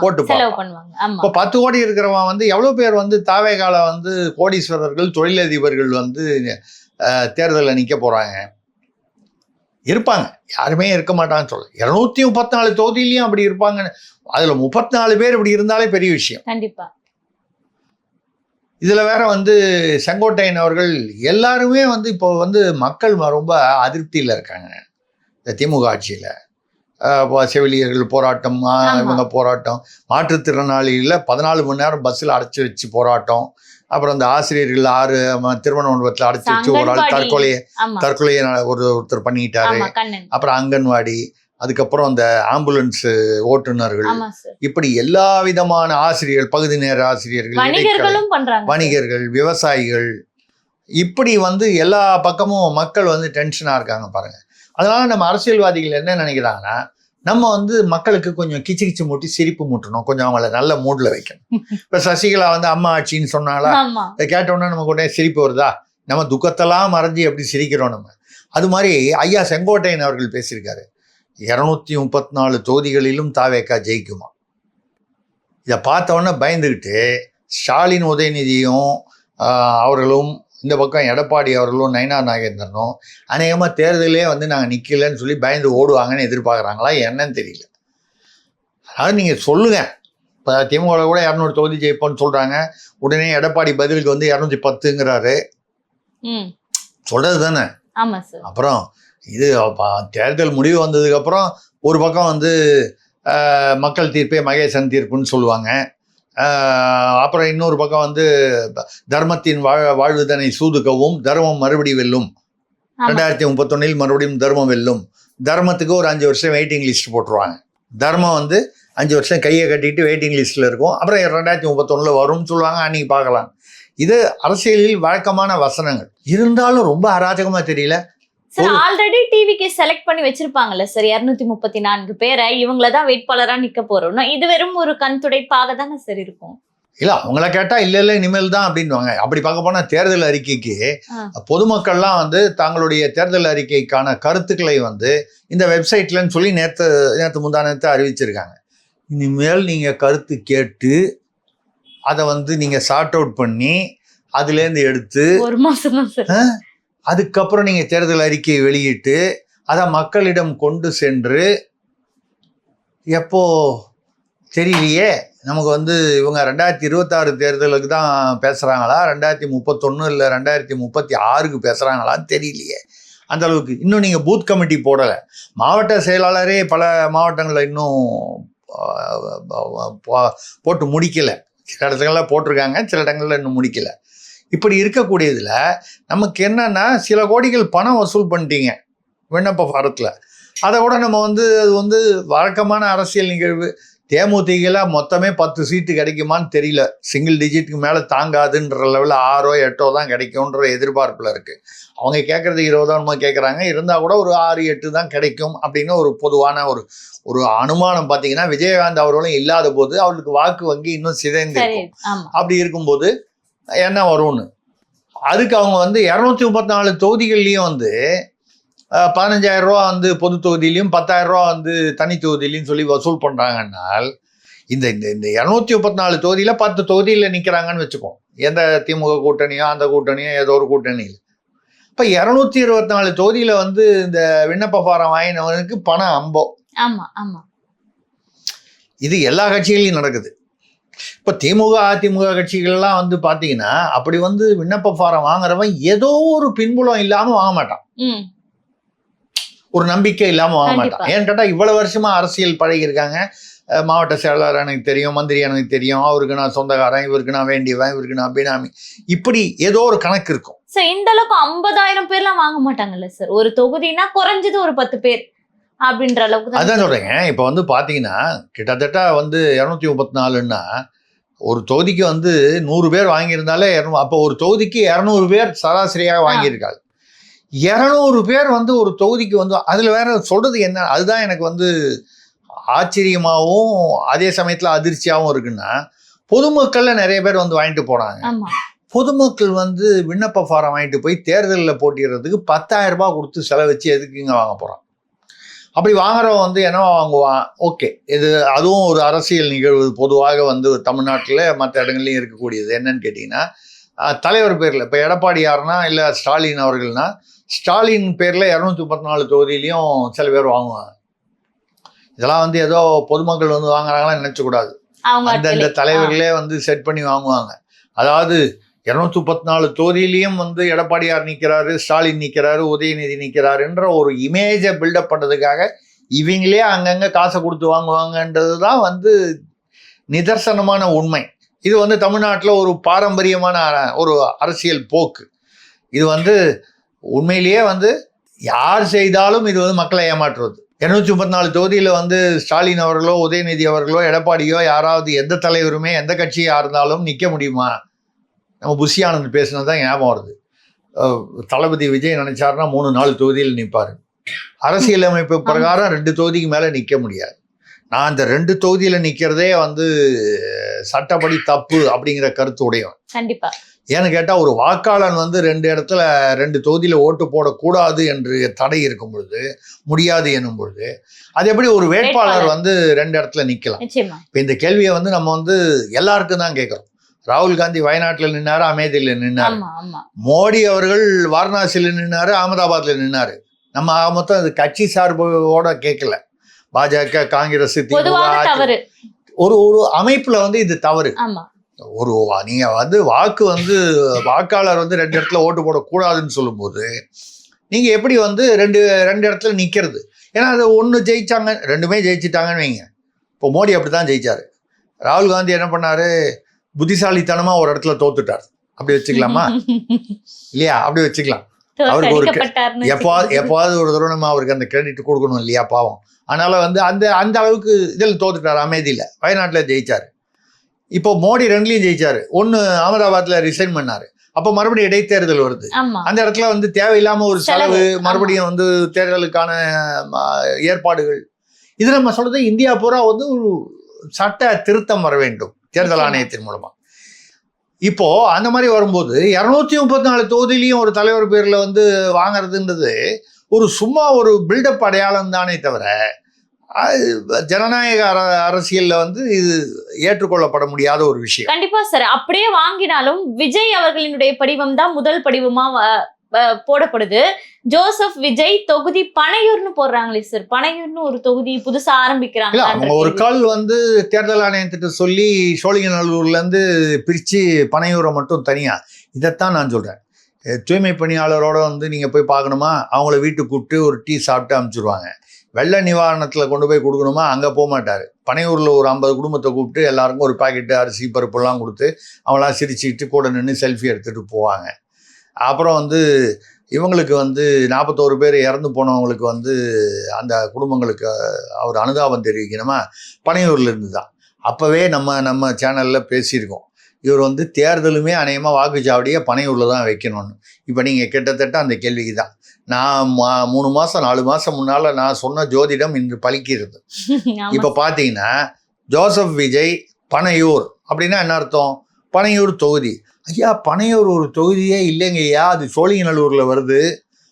போட்டு பண்ணுவாங்க. இப்போ 10 கோடி இருக்கிறவன் வந்து எவ்வளோ பேர் வந்து தாவேகால வந்து கோடீஸ்வரர்கள் தொழிலதிபர்கள் வந்து தேர்தலில் நிற்க போகிறாங்க? இருப்பாங்க, யாருமே இருக்க மாட்டான்னு சொல்ல. 234 தொகுதியிலையும் அப்படி இருப்பாங்க. அதில் 34 பேர் இப்படி இருந்தாலே பெரிய விஷயம். கண்டிப்பாக. இதில் வேற வந்து செங்கோட்டையன் அவர்கள் எல்லாருமே வந்து இப்போ வந்து மக்கள் ரொம்ப அதிருப்தியில் இருக்காங்க. இந்த திமுக ஆட்சியில் செவிலியர்கள் போராட்டம், இவங்க போராட்டம், மாற்றுத்திறனாளிகளில் 14 மணி நேரம் பஸ்ஸில் அடைச்சி வச்சு போராட்டம், அப்புறம் இந்த ஆசிரியர்கள் 6 திருமண மண்டபத்தில் அடைச்சி வச்சு ஒரு ஆள் தற்கொலையை ஒருத்தர் பண்ணிக்கிட்டாரு. அப்புறம் அங்கன்வாடி, அதுக்கப்புறம் அந்த ஆம்புலன்ஸ் ஓட்டுநர்கள், இப்படி எல்லா விதமான ஆசிரியர்கள், பகுதி நேர ஆசிரியர்கள், வணிகர்கள், விவசாயிகள், இப்படி வந்து எல்லா பக்கமும் மக்கள் வந்து டென்ஷனாக இருக்காங்க பாருங்க. அதனால நம்ம அரசியல்வாதிகள் என்ன நினைக்கிறாங்கன்னா, நம்ம வந்து மக்களுக்கு கொஞ்சம் கிச்சு கிச்சு மூட்டி சிரிப்பு மூட்டணும், கொஞ்சம் அவங்கள நல்ல மூட்ல வைக்கணும். இப்போ சசிகலா வந்து அம்மா ஆட்சின்னு சொன்னாலா, இதை கேட்டோன்னா நமக்கு உடனே சிரிப்பு வருதா? நம்ம துக்கத்தெல்லாம் மறைஞ்சி எப்படி சிரிக்கிறோம் நம்ம. அது மாதிரி ஐயா செங்கோட்டையன் அவர்கள் பேசியிருக்காரு, 234 தொகுதிகளிலும் தாவேகா ஜெயிக்குமா. இதை பார்த்தவொன்னே பயந்துக்கிட்டு ஸ்டாலின், உதயநிதியும் அவர்களும், இந்த பக்கம் எடப்பாடி அவர்களும், நயினார் நாகேந்திரனும் அநேகமாக தேர்தலே வந்து நாங்கள் நிற்கலன்னு சொல்லி பயந்து ஓடுவாங்கன்னு எதிர்பார்க்குறாங்களா என்னன்னு தெரியல. அதாவது நீங்கள் சொல்லுங்கள், இப்போ திமுக கூட 200 தொகுதி ஜெயிப்போன்னு சொல்கிறாங்க. உடனே எடப்பாடி பதிலுக்கு வந்து 210ங்கிறாரு. சொல்கிறது தானே. அப்புறம் இது தேர்தல் முடிவு வந்ததுக்கப்புறம் ஒரு பக்கம் வந்து மக்கள் தீர்ப்பே மகேசன் தீர்ப்புன்னு சொல்லுவாங்க. அப்புறம் இன்னொரு பக்கம் வந்து தர்மத்தின் வாழ்வுதனை சூதுக்கவும் தர்மம் மறுபடி வெல்லும், 2031 மறுபடியும் தர்மம் வெல்லும். தர்மத்துக்கு ஒரு 5 வருஷம் வெயிட்டிங் லிஸ்ட் போட்டுருவாங்க. தர்மம் வந்து 5 வருஷம் கையை கட்டிட்டு வெயிட்டிங் லிஸ்ட்டில் இருக்கும். அப்புறம் 2031 வரும்னு சொல்லுவாங்க. அன்றைக்கி பார்க்கலாம். இது அரசியலில் வழக்கமான வசனங்கள். இருந்தாலும் ரொம்ப அராஜகமாக தெரியல. சார், ஆல்ரெடி டிவிக்கு செலக்ட் பண்ணி வச்சிருப்பாங்கல்ல சார் 234 பேரை, இவங்கள தான் வேட்பாளரா நிக்க போறோம். இது வெறும் ஒரு கண் துடைப்பாக தானே சார் இருக்கும். இல்ல அவங்கள கேட்டா இல்ல இனிமேல் தான் அப்படின்வாங்க. அப்படி பார்க்க போனா தேர்தல் அறிக்கைக்கு பொதுமக்கள்லாம் வந்து தங்களுடைய தேர்தல் அறிக்கைக்கான கருத்துக்களை வந்து இந்த வெப்சைட்லன்னு சொல்லி நேற்று முந்தானத்தை அறிவிச்சிருக்காங்க. இனிமேல் நீங்க கருத்து கேட்டு அதை வந்து நீங்க சார்ட் அவுட் பண்ணி அதுலேருந்து எடுத்து 1 மாசம் தான் சார். அதுக்கப்புறம் நீங்க தேர்தல் அறிக்கையை வெளியிட்டு அதை மக்களிடம் கொண்டு சென்று எப்போ தெரியலையே. நமக்கு வந்து இவங்க 2026 தேர்தலுக்கு தான் பேசுகிறாங்களா, 2031 இல்லை 2036க்கு பேசுகிறாங்களான்னு தெரியலையே. அந்த அளவுக்கு இன்னும் நீங்கள் பூத் கமிட்டி போடலை. மாவட்ட செயலாளரே பல மாவட்டங்களில் இன்னும் போட்டு முடிக்கலை. சில இடத்துலலாம் போட்டிருக்காங்க, சில இடங்களில் இன்னும் முடிக்கலை. இப்படி இருக்கக்கூடியதில் நமக்கு என்னன்னா சில கோடிகள் பணம் வசூல் பண்ணிட்டீங்க விண்ணப்ப ஃபாரத்தில். அதை கூட நம்ம வந்து அது வந்து வழக்கமான அரசியல் நிகழ்வு. தேமுதிகல மொத்தமே 10 சீட்டு கிடைக்குமான்னு தெரியல. சிங்கிள் டிஜிட்டுக்கு மேலே தாங்காதுன்ற லெவலில் 6ஓ 8ஓ தான் கிடைக்கும்ன்ற எதிர்பார்ப்பில் இருக்குது. அவங்க கேட்குறது 20 கேட்குறாங்க. இருந்தால் கூட ஒரு 6, 8 தான் கிடைக்கும் அப்படின்னு ஒரு பொதுவான ஒரு அனுமானம். பார்த்தீங்கன்னா விஜயகாந்த் அவர்களும் இல்லாத போது அவருக்கு வாக்கு வங்கி இன்னும் சிதைந்து இருக்கும். அப்படி இருக்கும்போது என்ன வரும்னு அதுக்கு அவங்க வந்து 234 தொகுதிகள்லையும் வந்து 15,000 ரூபா வந்து பொது தொகுதியிலையும் 10,000 ரூபா வந்து தனி தொகுதியிலையும் சொல்லி வசூல் பண்ணுறாங்கன்னால் இந்த இந்த 234 தொகுதியில் 10 தொகுதியில் நிற்கிறாங்கன்னு வச்சுக்கோம். எந்த திமுக கூட்டணியோ அந்த கூட்டணியோ ஏதோ ஒரு கூட்டணியில். இப்போ 224 தொகுதியில் வந்து இந்த விண்ணப்ப ஃபாரம் வாங்கினவனுக்கு பணம் அம்போ. ஆமாம் ஆமாம். இது எல்லா கட்சிகளையும் நடக்குது. இப்போ திமுக அதிமுக கட்சிகள்லாம் வந்து பார்த்தீங்கன்னா அப்படி வந்து விண்ணப்ப ஃபாரம் வாங்குறவன் ஏதோ ஒரு பின்புலம் இல்லாமல் வாங்க மாட்டான். ஒரு நம்பிக்கை இல்லாமல் வாங்க மாட்டான். ஏன்னு கேட்டால் இவ்வளவு வருஷமா அரசியல் பழகியிருக்காங்க. மாவட்ட செயலாளர் எனக்கு தெரியும், மந்திரி எனக்கு தெரியும், அவருக்கு நான் சொந்தக்காரன், இவருக்கு நான் வேண்டியவன், இவருக்கு நான் பினாமி, இப்படி ஏதோ ஒரு கணக்கு இருக்கும். சார் இந்த அளவுக்கு 50,000 பேர்லாம் வாங்க மாட்டாங்கல்ல சார். ஒரு தொகுதினா குறைஞ்சது ஒரு 10 பேர் அப்படின்ற அளவுக்கு. அதான் சொல்றேங்க. இப்போ வந்து பார்த்தீங்கன்னா கிட்டத்தட்ட வந்து 234ன்னா ஒரு தொகுதிக்கு வந்து 100 பேர் வாங்கியிருந்தாலே அப்போ ஒரு தொகுதிக்கு 200 பேர் சராசரியாக வாங்கியிருக்காங்க. 200 பேர் வந்து ஒரு தொகுதிக்கு வந்து அதில் வேற சொல்றது என்ன, அதுதான் எனக்கு வந்து ஆச்சரியமாகவும் அதே சமயத்தில் அதிர்ச்சியாகவும் இருக்குன்னா, பொதுமக்கள்ல நிறைய பேர் வந்து வாங்கிட்டு போனாங்க. பொதுமக்கள் வந்து விண்ணப்ப ஃபாரம் வாங்கிட்டு போய் தேர்தலில் போட்டிடுறதுக்கு 10,000 ரூபாய் கொடுத்து செலவச்சு எதுக்குங்க வாங்க போகிறான்? அப்படி வாங்குறவன் வந்து என்னவா வாங்குவான்? ஓகே, இது அதுவும் ஒரு அரசியல் நிகழ்வு. பொதுவாக வந்து தமிழ்நாட்டில் மற்ற இடங்கள்லையும் இருக்கக்கூடியது. என்னன்னு கேட்டிங்கன்னா தலைவர் பேரில் இப்போ எடப்பாடி யாருன்னா இல்லை ஸ்டாலின் அவர்கள்னா ஸ்டாலின் பேரில் 234 தொகுதியிலையும் சில பேர் வாங்குவாங்க. இதெல்லாம் வந்து ஏதோ பொதுமக்கள் வந்து வாங்குறாங்களான்னு நினச்சக்கூடாது. அந்தந்த தலைவர்களே வந்து செட் பண்ணி வாங்குவாங்க. அதாவது 234 தொகுதியிலையும் வந்து எடப்பாடியார் நிற்கிறாரு, ஸ்டாலின் நிற்கிறாரு, உதயநிதி நிற்கிறாருன்ற ஒரு இமேஜை பில்டப் பண்ணுறதுக்காக இவங்களே அங்கங்கே காசை கொடுத்து வாங்குவாங்கன்றது தான் வந்து நிதர்சனமான உண்மை. இது வந்து தமிழ்நாட்டில் ஒரு பாரம்பரியமான ஒரு அரசியல் போக்கு. இது வந்து உண்மையிலேயே வந்து யார் செய்தாலும் இது வந்து மக்களை ஏமாற்றுவது. 234 தொகுதியில் வந்து ஸ்டாலின் அவர்களோ உதயநிதி அவர்களோ எடப்பாடியோ யாராவது எந்த தலைவருமே எந்த கட்சியாக இருந்தாலும் நிற்க முடியுமா? நம்ம புஷி ஆனந்த் பேசினது தான் ஞாபகம் வருது. தளபதி விஜய் நினைச்சாருன்னா 3-4 தொகுதியில் நிற்பார். அரசியலமைப்பு பிரகாரம் 2 தொகுதிக்கு மேலே நிற்க முடியாது. நான் அந்த 2 தொகுதியில் நிற்கிறதே வந்து சட்டப்படி தப்பு அப்படிங்கிற கருத்து உடையவன். கண்டிப்பா. ஏன்னு கேட்டால் ஒரு வாக்காளன் வந்து 2 இடத்துல 2 தொகுதியில் ஓட்டு போடக்கூடாது என்று தடை இருக்கும் பொழுது, முடியாது என்னும் பொழுது, அது எப்படி ஒரு வேட்பாளர் வந்து 2 இடத்துல நிற்கலாம்? இப்போ இந்த கேள்வியை வந்து நம்ம வந்து எல்லாருக்கும் தான் கேட்குறோம். ராகுல் காந்தி வயநாட்டில் நின்னாரு, அமேதியில் நின்னாரு. மோடி அவர்கள் வாரணாசியில் நின்னாரு, அகமதாபாத்ல நின்னாரு. நம்ம மொத்தம் அது கட்சி சார்போட கேட்கல. பாஜக, காங்கிரஸ், ஒரு ஒரு அமைப்புல வந்து இது தவறு. ஒரு நீங்க வந்து வாக்காளர் வந்து 2 இடத்துல ஓட்டு போடக்கூடாதுன்னு சொல்லும்போது நீங்க எப்படி வந்து ரெண்டு இடத்துல நிக்கிறது? ஏன்னா அது ஒன்று ஜெயிச்சாங்க, 2மே ஜெயிச்சுட்டாங்கன்னு வைங்க. இப்போ மோடி அப்படிதான் ஜெயிச்சாரு. ராகுல் காந்தி என்ன பண்ணாரு? புத்திசாலித்தனமா ஒரு இடத்துல தோத்துட்டார். அப்படி வச்சுக்கலாமா? இல்லையா? அப்படி வச்சுக்கலாம். அவருக்கு ஒரு எப்பாவது ஒரு தடவை நம்ம அவருக்கு அந்த கிரெடிட் கொடுக்கணும் இல்லையா? பாவம். அதனால வந்து அந்த அளவுக்கு இதில் தோத்துட்டார். அமேதியில், வயநாட்டில் ஜெயிச்சாரு. இப்போ மோடி 2லையும் ஜெயிச்சாரு. ஒன்று அகமதாபாத்ல ரிசைன் பண்ணாரு. அப்போ மறுபடியும் இடைத்தேர்தல் வருது. அந்த இடத்துல வந்து தேவையில்லாம ஒரு செலவு, மறுபடியும் வந்து தேர்தலுக்கான ஏற்பாடுகள். இது நம்ம சொல்றது இந்தியா பூரா வந்து ஒரு சட்ட திருத்தம் வர வேண்டும் தேர்தல் ஆணையத்தின் மூலமா. இப்போ அந்த மாதிரி வரும்போது 234 தொகுதியிலையும் ஒரு தலைவர் பேர்ல வந்து வாங்குறதுன்றது ஒரு சும்மா ஒரு பில்டப் அடையாளம் தானே தவிர ஜனநாயக அரசியல்ல வந்து இது ஏற்றுக்கொள்ளப்பட முடியாத ஒரு விஷயம். கண்டிப்பா சார். அப்படியே வாங்கினாலும் விஜய் அவர்களினுடைய படிவம் தான் முதல் படிவமா போடப்படுது. ஜோசப் விஜய் தொகுதி பனையூர்னு போடுறாங்களே சார். பனையூர்னு ஒரு தொகுதி புதுசா ஆரம்பிக்கிறாங்க. அவங்க ஒரு கால் வந்து தேர்தல் ஆணையத்திட்ட சொல்லி சோழிங்கநல்லூர்ல இருந்து பிரிச்சு பனையூரை மட்டும் தனியா. இதைத்தான் நான் சொல்றேன். தூய்மை பணியாளரோட வந்து நீங்க போய் பார்க்கணுமா, அவங்கள வீட்டுக்கு கூப்பிட்டு ஒரு டீ சாப்பிட்டு அனுப்பிச்சிடுவாங்க. வெள்ள நிவாரணத்துல கொண்டு போய் கொடுக்கணுமா, அங்க போக மாட்டாரு. பனையூர்ல ஒரு 50 குடும்பத்தை கூப்பிட்டு எல்லாருக்கும் ஒரு பாக்கெட்டு அரிசி பருப்பெல்லாம் கொடுத்து அவங்களாம் சிரிச்சுக்கிட்டு கூட நின்று செல்ஃபி எடுத்துட்டு போவாங்க. அப்புறம் வந்து இவங்களுக்கு வந்து 41 பேர் இறந்து போனவங்களுக்கு வந்து அந்த குடும்பங்களுக்கு அவர் அனுதாபம் தெரிவிக்கணுமா, பனையூர்ல இருந்து தான். அப்பவே நம்ம சேனல்ல பேசியிருக்கோம், இவர் வந்து தேர்தலுமே அநேகமாக வாக்குச்சாவடியை பனையூர்ல தான் வைக்கணும்னு. இப்போ நீங்கள் கிட்டத்தட்ட அந்த கேள்விக்கு தான் நான் 3 மாதம் 4 மாதம் முன்னால் நான் சொன்ன ஜோதிடம் இன்று பலிக்கிறது. இப்போ பார்த்தீங்கன்னா ஜோசப் விஜய் பனையூர் அப்படின்னா என்ன அர்த்தம்? பனையூர் தொகுதி. ஐயா, பனையூர் ஒரு தொகுதியே இல்லைங்க ஐயா, அது சோழிங்கநல்லூரில் வருது.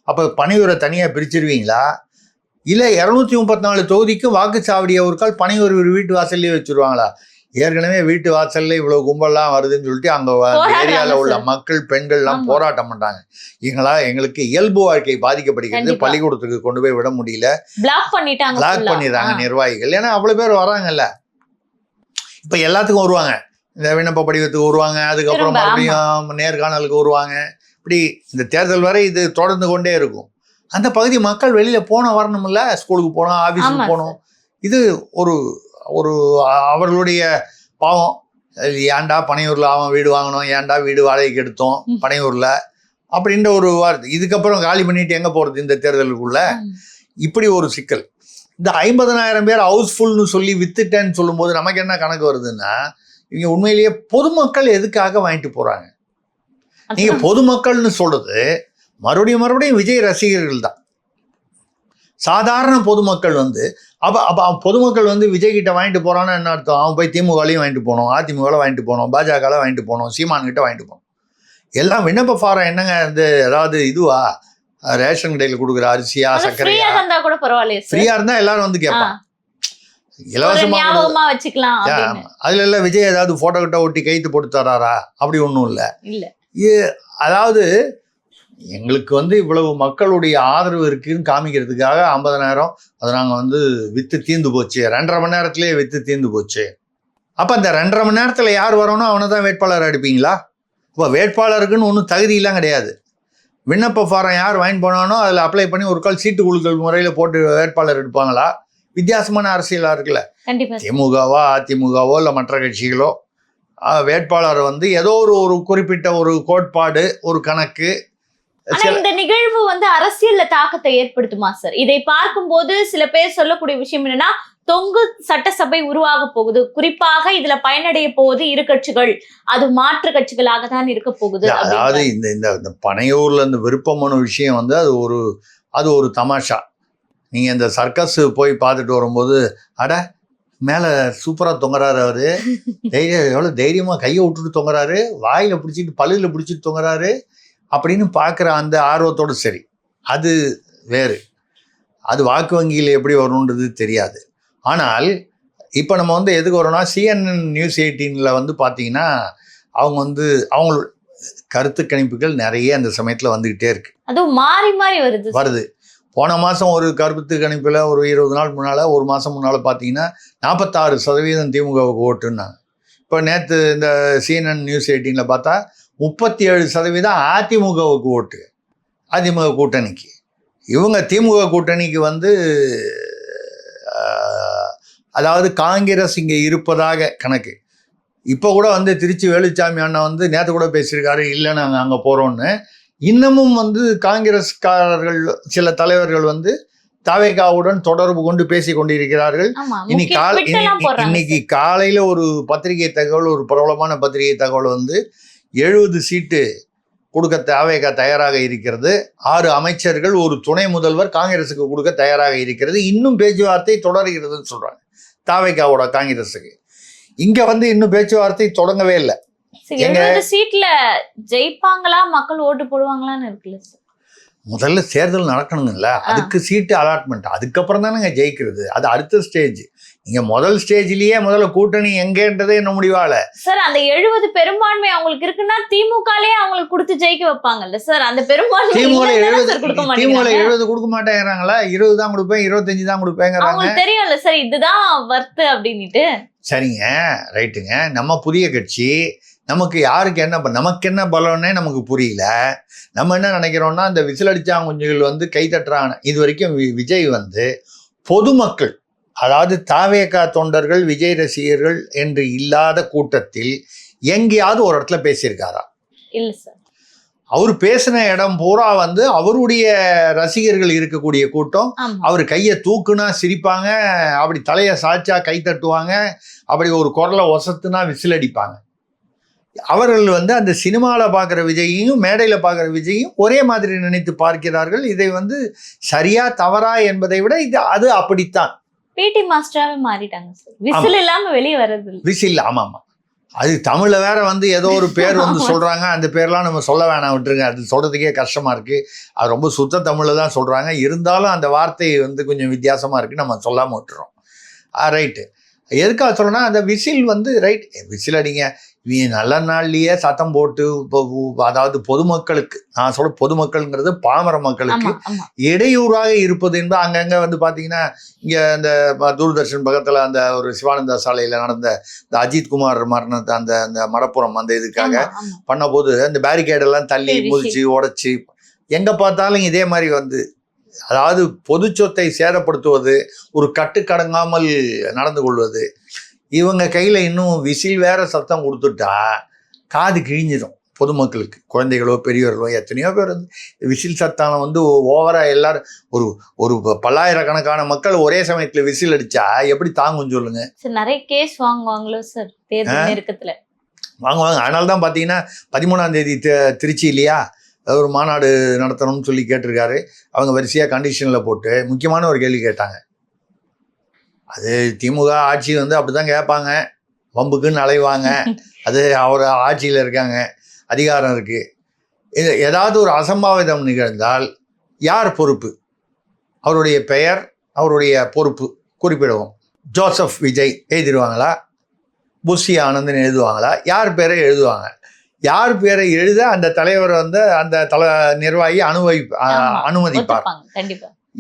அப்போ பனையூரை தனியாக பிரிச்சிருவீங்களா? இல்லை 234 தொகுதிக்கும் வாக்குச்சாவடியை ஒரு கால் பனையூர் வீட்டு வாசல்லே வச்சுருவாங்களா? ஏற்கனவே வீட்டு வாசல்ல இவ்வளவு கும்பல்லாம் வருதுன்னு சொல்லிட்டு அங்க ஏரியாவில் உள்ள மக்கள் பெண்கள்லாம் போராட்டம் பண்றாங்க. எங்களுக்கு இயல்பு வாழ்க்கை பாதிக்கப்படுகிறது, பள்ளிக்கூடத்துக்கு கொண்டு போய் விட முடியல, பிளாக் பண்ணிடுறாங்க நிர்வாகிகள். ஏன்னா அவ்வளவு பேர் வராங்கல்ல. இப்ப எல்லாத்துக்கும் வருவாங்க, இந்த விண்ணப்ப படிவத்துக்கு வருவாங்க, அதுக்கப்புறம் மறுபடியும் நேர்காணலுக்கு வருவாங்க. இப்படி இந்த தேர்தல் வரை இது தொடர்ந்து கொண்டே இருக்கும். அந்த பகுதி மக்கள் வெளியில வரணும்ல, ஸ்கூலுக்கு போனோம், ஆபீஸுக்கு போனோம். இது ஒரு அவர்களுடைய பாவம். ஏன்டா பனையூர்ல அவன் வீடு வாங்கணும், ஏன்டா வீடு வாடகைக்கு எடுத்தோம் பனையூர்ல அப்படின்ற ஒரு வார்த்தை. இதுக்கப்புறம் காலி பண்ணிட்டு எங்க போறது இந்த தேர்தலுக்குள்ள? இப்படி ஒரு சிக்கல். இந்த 50,000 பேர் ஹவுஸ்ஃபுல்னு சொல்லி வித்துட்டேன்னு சொல்லும் போது நமக்கு என்ன கணக்கு வருதுன்னா, இவங்க உண்மையிலேயே பொதுமக்கள் எதுக்காக வாங்கிட்டு போறாங்க? நீங்க பொதுமக்கள்னு சொல்றது மறுபடியும் விஜய் ரசிகர்கள் தான். சாதாரண பொதுமக்கள் வந்து அப்ப பொதுமக்கள் வந்து விஜய் கிட்ட வாங்கிட்டு போறான்னு என்ன அர்த்தம்? அவன் போய் திமுகலையும் வாங்கிட்டு போனோம், அதிமுகவில் வாங்கிட்டு போனோம், பாஜகவில் வாங்கிட்டு போனோம், சீமான் கிட்ட வாங்கிட்டு போனோம். எல்லாம் விண்ணப்ப ஃபாரம் என்னங்க அதாவது இதுவா, ரேஷன் கடையில் கொடுக்குற அரிசியா சர்க்கரையா? ஃப்ரீயா இருந்தா எல்லாரும் வந்து கேட்பான், இலவசமா வச்சுக்கலாம். அதுல எல்லாம் விஜய் ஏதாவது போட்டோ கிட்ட ஒட்டி கைத்து போட்டு தராரா? அப்படி ஒன்றும் இல்லை. அதாவது எங்களுக்கு வந்து இவ்வளவு மக்களுடைய ஆதரவு இருக்குன்னு காமிக்கிறதுக்காக 50,000 அதை நாங்கள் வந்து விற்று தீர்ந்து போச்சு, 2.5 மணி நேரத்திலேயே விற்று தீர்ந்து போச்சு. அப்போ அந்த 2.5 மணி நேரத்தில் யார் வரணும் அவனை தான் வேட்பாளர் அடிப்பீங்களா? இப்போ வேட்பாளருக்குன்னு ஒன்றும் தகுதியெல்லாம் கிடையாது. விண்ணப்ப ஃபாரம் யார் வாங்கி போனானோ அதில் அப்ளை பண்ணி ஒரு கால் சீட்டு குழுக்கள் முறையில் போட்டு வேட்பாளர் எடுப்பாங்களா? வித்தியாசமான அரசியலாக இருக்குல்ல. திமுகவோ அதிமுகவோ இல்லை மற்ற கட்சிகளோ வேட்பாளர் வந்து ஏதோ ஒரு குறிப்பிட்ட ஒரு கோட்பாடு, ஒரு கணக்கு. இந்த நிகழ்வு வந்து அரசியல்ல தாக்கத்தை ஏற்படுத்துமா சார்? இதை பார்க்கும்போது சில பேர் சொல்லக்கூடிய விஷயம் என்னன்னா, தொங்கு சட்டசபை உருவாக போகுது, குறிப்பாக இதுல பயனடைய போகுது இரு கட்சிகள், அது மாற்று கட்சிகளாக தான் இருக்க போகுது. அதாவது இந்த பனையூர்ல இந்த விருப்பமான விஷயம் வந்து அது ஒரு தமாஷா. நீங்க இந்த சர்க்கஸ் போய் பார்த்துட்டு வரும்போது, அட மேல சூப்பரா தொங்குறாரு அவரு, எவ்வளவு தைரியமா கையை விட்டுட்டு தொங்குறாரு, வாயில பிடிச்சிட்டு பல்லுல பிடிச்சிட்டு தொங்குறாரு அப்படின்னு பார்க்குற அந்த ஆர்வத்தோடு சரி, அது வேறு. அது வாக்கு வங்கியில் எப்படி வரும்ன்றது தெரியாது. ஆனால் இப்போ நம்ம வந்து எதுக்கு வரோம்னா, CNN News 18 வந்து பார்த்தீங்கன்னா அவங்க வந்து அவங்களோட கருத்து கணிப்புகள் நிறைய அந்த சமயத்தில் வந்துக்கிட்டே இருக்கு. அதுவும் மாறி மாறி வருது. போன மாதம் ஒரு கருத்து கணிப்பில் ஒரு 20 நாள் முன்னால், ஒரு மாதம் முன்னால் பார்த்தீங்கன்னா 46% திமுகவுக்கு ஓட்டுன்னாங்க. இப்போ நேற்று இந்த CNN News 18 பார்த்தா 37% அதிமுகவுக்கு ஓட்டு. அதிமுக கூட்டணிக்கு. இவங்க திமுக கூட்டணிக்கு வந்து அதாவது காங்கிரஸ் இங்கே இருப்பதாக கணக்கு. இப்போ கூட வந்து திருச்சி வேலுச்சாமி அண்ணன் வந்து நேற்று கூட பேசியிருக்காரு, இல்லை நாங்கள் அங்கே போகிறோன்னு. இன்னமும் வந்து காங்கிரஸ்காரர்கள் சில தலைவர்கள் வந்து தவேகாவுடன் தொடர்பு கொண்டு பேசி கொண்டிருக்கிறார்கள். இன்னைக்கு காலையில் ஒரு பத்திரிகை தகவல், ஒரு பிரபலமான பத்திரிகை தகவல் வந்து 70 சீட்டு கொடுக்க தவேகா தயாராக இருக்கிறது, 6 அமைச்சர்கள், ஒரு துணை முதல்வர் காங்கிரஸுக்கு கொடுக்க தயாராக இருக்கிறது, இன்னும் பேச்சுவார்த்தை தொடர்கிறதுன்னு சொல்றாங்க தவேகாவோட காங்கிரஸுக்கு. இங்க வந்து இன்னும் பேச்சுவார்த்தை தொடங்கவே இல்லை. சரி, 70 சீட்ல ஜெயிப்பாங்களா, மக்கள் ஓட்டு போடுவாங்களான்னு இருக்குல்ல சார். முதல்ல தேர்தல் நடக்கணுங்கல்ல, அதுக்கு சீட்டு அலாட்மெண்ட், அதுக்கப்புறம் தானேங்க ஜெயிக்கிறது. அது அடுத்த ஸ்டேஜ். நீங்க முதல் ஸ்டேஜ்லயே முதல்ல கூட்டணி எங்கன்றதே என்ன முடிவால சார். அந்த 70 பெரும்பான்மை அவங்களுக்கு இருக்குன்னா திமுகலயே அவங்களுக்கு கொடுத்து ஜெயிக்க வைப்பாங்கல்ல சார். அந்த பெரும்பான்மை திமுக கொடுக்க 70 கொடுக்க மாட்டேங்கிறாங்களா? 20 தான் கொடுப்பேன், 25 தான் கொடுப்பேங்கிறாங்க. அவங்களுக்கு தெரியும்ல சார் இதுதான் வர்த்து அப்படின்னுட்டு. சரிங்க, ரைட்டுங்க. நம்ம புதிய கட்சி, நமக்கு யாருக்கு என்ன நமக்கு என்ன பலம்னே நமக்கு புரியல. நம்ம என்ன நினைக்கிறோம்னா, இந்த விசிலடிச்சாங்குஞ்சுகள் வந்து கை தட்டுறாங்க. இது வரைக்கும் விஜய் வந்து பொதுமக்கள், அதாவது தாவேகா தொண்டர்கள், விஜய் ரசிகர்கள் என்று இல்லாத கூட்டத்தில் எங்கேயாவது ஒரு இடத்துல பேசியிருக்காரா? இல்ல சார். அவர் பேசின இடம் பூரா வந்து அவருடைய ரசிகர்கள் இருக்கக்கூடிய கூட்டம். அவர் கையை தூக்குனா சிரிப்பாங்க, அப்படி தலையை சாய்ச்சா கை தட்டுவாங்க, அப்படி ஒரு குரலை ஒசத்துனா விசில் அடிப்பாங்க. அவர்கள் வந்து அந்த சினிமாவில் பார்க்குற விஜயையும் மேடையில் பார்க்குற விஜயையும் ஒரே மாதிரி நினைத்து பார்க்கிறார்கள். இதை வந்து சரியா தவறா என்பதை விட அது அப்படித்தான். பிடி மாஸ்டராவே மாறிட்டாங்க சார். விசில் இல்லாம வெளியே வர்றது. விசில், ஆமாம். அது தமிழ்ல வேற வந்து ஏதோ ஒரு பேர் வந்து சொல்றாங்க. அந்த பேர்லாம் நம்ம சொல்ல வேணாம், விட்டுருங்க. அது சொல்றதுக்கே கஷ்டமா இருக்கு. அது ரொம்ப சுத்த தமிழ்ல தான் சொல்றாங்க. இருந்தாலும் அந்த வார்த்தை வந்து கொஞ்சம் வித்தியாசமா இருக்கு, நம்ம சொல்லாம விட்டுறோம். ரைட்டு. எதுக்காக சொல்லணும்னா, அந்த விசில் வந்து ரைட், விசில் அடிங்க. இவங்க நல்ல நாள்லயே சத்தம் போட்டு, அதாவது பொதுமக்களுக்கு, நான் சொல்ல பொதுமக்கள்ங்கிறது பாமர மக்களுக்கு இடையூறாக இருப்பது என்பது அங்கங்க வந்து பாத்தீங்கன்னா, இங்க இந்த தூர்தர்ஷன் பக்கத்துல அந்த ஒரு சிவானந்தா சாலையில நடந்த இந்த அஜித்குமார் மரணத்தை, அந்த அந்த மடப்புறம் அந்த இதுக்காக பண்ண போது அந்த பேரிகேடெல்லாம் தள்ளி முதிச்சு உடைச்சு, எங்க பார்த்தாலும் இதே மாதிரி வந்து, அதாவது பொது சொத்தை சேதப்படுத்துவது, ஒரு கட்டுக்கடங்காமல் நடந்து கொள்வது. இவங்க கையில் இன்னும் விசில் வேற சத்தம் கொடுத்துட்டா காது கிழிஞ்சிடும் பொதுமக்களுக்கு. குழந்தைகளோ பெரியவர்களோ எத்தனையோ பேர் வந்து விசில் சத்தம் வந்து ஓவராக எல்லாரும் ஒரு ஒரு பல்லாயிரக்கணக்கான மக்கள் ஒரே சமயத்தில் விசில் அடிச்சா எப்படி தாங்கும் சொல்லுங்க. நிறைய கேஸ் வாங்குவாங்களோ சார் தேர்தல் நெருக்கத்துல? வாங்குவாங்க. அதனால தான் பார்த்தீங்கன்னா 13ஆம் தேதி திருச்சி இல்லையா, ஒரு மாநாடு நடத்தணும்னு சொல்லி கேட்டிருக்காரு. அவங்க வரிசையாக கண்டிஷனில் போட்டு முக்கியமான ஒரு கேள்வி கேட்டாங்க. அது திமுக ஆட்சி வந்து அப்படிதான் கேட்பாங்க, வம்புக்குன்னு அலைவாங்க. அது அவர் ஆட்சியில் இருக்காங்க, அதிகாரம் இருக்கு. இது ஏதாவது ஒரு அசம்பாவிதம் நிகழ்ந்தால் யார் பொறுப்பு? அவருடைய பெயர், அவருடைய பொறுப்பு குறிப்பிடுவோம். ஜோசப் விஜய் எழுதிடுவாங்களா, புஷி ஆனந்தன் எழுதுவாங்களா, யார் பேரை எழுதுவாங்க? யார் பேரை எழுத அந்த தலைவர் வந்து அந்த நிர்வாகி அனுமதிப்பார்.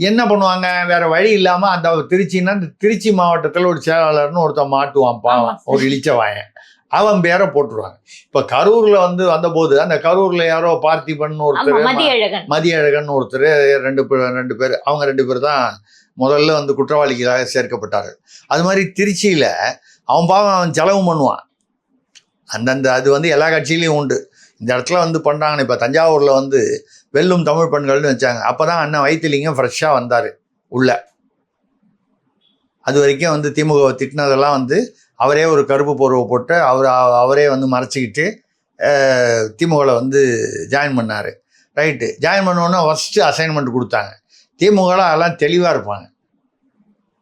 என்ன பண்ணுவாங்க? வேற வழி இல்லாம அந்த திருச்சின்னா, இந்த திருச்சி மாவட்டத்தில் ஒரு செயலாளர்னு ஒருத்தன் மாட்டுவான், பாவம், ஒரு இழிச்சவாயன், அவன் பேரை போட்டுருவாங்க. இப்ப கரூர்ல வந்து வந்தபோது அந்த கரூர்ல யாரோ பார்த்திபன் ஒருத்தர், மதியழகன் ஒருத்தர், ரெண்டு பேர், அவங்க 2 பேர் தான் முதல்ல வந்து குற்றவாளிகளாக சேர்க்கப்பட்டார்கள். அது மாதிரி திருச்சியில அவன் பாவம், அவன் செலவு பண்ணுவான். அந்தந்த அது வந்து எல்லா கட்சியிலையும் உண்டு. இந்த இடத்துல வந்து பண்ணுறாங்கன்னு. இப்போ தஞ்சாவூரில் வந்து வெல்லும் தமிழ் பெண்கள்னு வச்சாங்க. அப்போ தான் அண்ணன் வைத்திலிங்கம் ஃப்ரெஷ்ஷாக வந்தார் உள்ள. அது வரைக்கும் வந்து திமுக திட்டினதெல்லாம் வந்து அவரே ஒரு கருப்பு போர்வை போட்டு அவரே வந்து மறைச்சிக்கிட்டு திமுகவில் வந்து ஜாயின் பண்ணார். ரைட்டு. ஜாயின் பண்ணோன்னா ஃபஸ்ட்டு அசைன்மெண்ட் கொடுத்தாங்க. திமுகவில் அதெல்லாம் தெளிவாக இருப்பாங்க.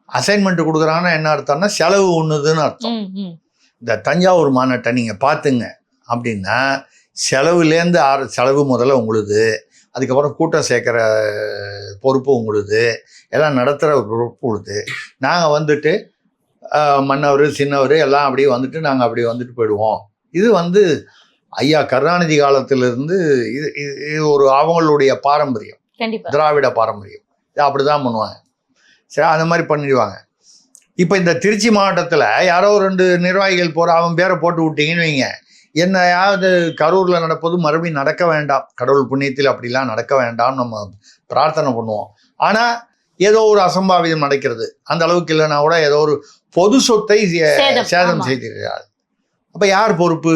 அசைன்மெண்ட் கொடுக்குறாங்கன்னா என்ன அர்த்தம்னா செலவு ஒன்றுதுன்னு அர்த்தம். இந்த தஞ்சாவூர் மாநாட்டை நீங்கள் பார்த்துங்க அப்படின்னா, செலவுலேருந்து செலவு முதல்ல உங்களுது, அதுக்கப்புறம் கூட்டம் சேர்க்குற பொறுப்பு உங்களுது, எல்லாம் நடத்துகிற பொறுப்பு உங்களுது. நாங்கள் வந்துட்டு மன்னவர் சின்னவர் எல்லாம் அப்படியே வந்துட்டு நாங்கள் அப்படியே வந்துட்டு போயிடுவோம். இது வந்து ஐயா கருணாநிதி காலத்திலிருந்து இது ஒரு அவங்களுடைய பாரம்பரியம், திராவிட பாரம்பரியம். இது அப்படி தான் பண்ணுவாங்க. சரி, அந்த மாதிரி பண்ணிடுவாங்க. இப்போ இந்த திருச்சி மாவட்டத்தில் யாரோ 2 நிர்வாகிகள் அவன் பேரை போட்டு விட்டீங்கன்னு வைங்க, என்னையாவது கரூரில் நடப்பது மறுபடியும் நடக்க வேண்டாம், கடவுள் புண்ணியத்தில் அப்படிலாம் நடக்க வேண்டாம் நம்ம பிரார்த்தனை பண்ணுவோம். ஆனால் ஏதோ ஒரு அசம்பாவிதம் நடக்கிறது. அந்த அளவுக்கு இல்லைன்னா கூட ஏதோ ஒரு பொது சொத்தை சேதம் செய்திருக்கிறார். அப்போ யார் பொறுப்பு?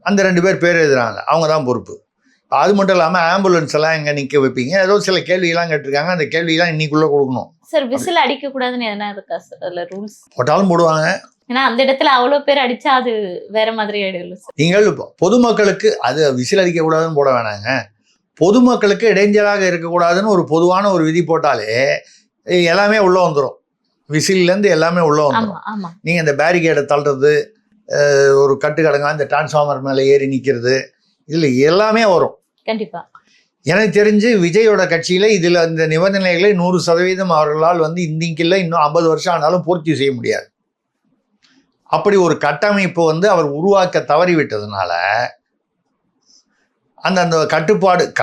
அந்த 2 பேர் எழுதுறாங்க, அவங்க தான் பொறுப்பு. அது மட்டும் இல்லாமல் ஆம்புலன்ஸ் எல்லாம் எங்கே நிற்க வைப்பீங்க? ஏதோ சில கேள்வியெல்லாம் கேட்டிருக்காங்க. அந்த கேள்வியெல்லாம் இன்னைக்குள்ளே கொடுக்கணும். சார் விசில் அடிக்க கூடாதுன்னு எதனா இருக்கா சார்? அதுல ரூல்ஸ் போட்டாலும் போடுவாங்க. ஏன்னா அந்த இடத்துல அவ்வளோ பேர் அடிச்சா அது வேற மாதிரி ஆயிடும் சார். நீங்கள் பொதுமக்களுக்கு அது விசில் அடிக்க கூடாதுன்னு போட வேணாங்க. பொதுமக்களுக்கு இடைஞ்சலாக இருக்கக்கூடாதுன்னு ஒரு பொதுவான ஒரு விதி போட்டாலே எல்லாமே உள்ள வந்துடும். விசில்லேருந்து எல்லாமே உள்ள வந்துடும். நீங்கள் இந்த பேரிகேடை தள்ளுறது, ஒரு கட்டுக்கடங்கா இந்த டிரான்ஸ்ஃபார்மர் மேலே ஏறி நிற்கிறது, இதில் எல்லாமே வரும். கண்டிப்பா எனக்கு தெரிஞ்சு விஜயோட கட்சியில் இதில் இந்த நிபந்தனைகளை 100% அவர்களால் வந்து இன்னைக்குள்ள இன்னும் 50 வருஷம் ஆனாலும் பூர்த்தி செய்ய முடியாது. அப்படி ஒரு கட்டமைப்பு வந்து அவர் உருவாக்க தவறிவிட்டதுனால அந்த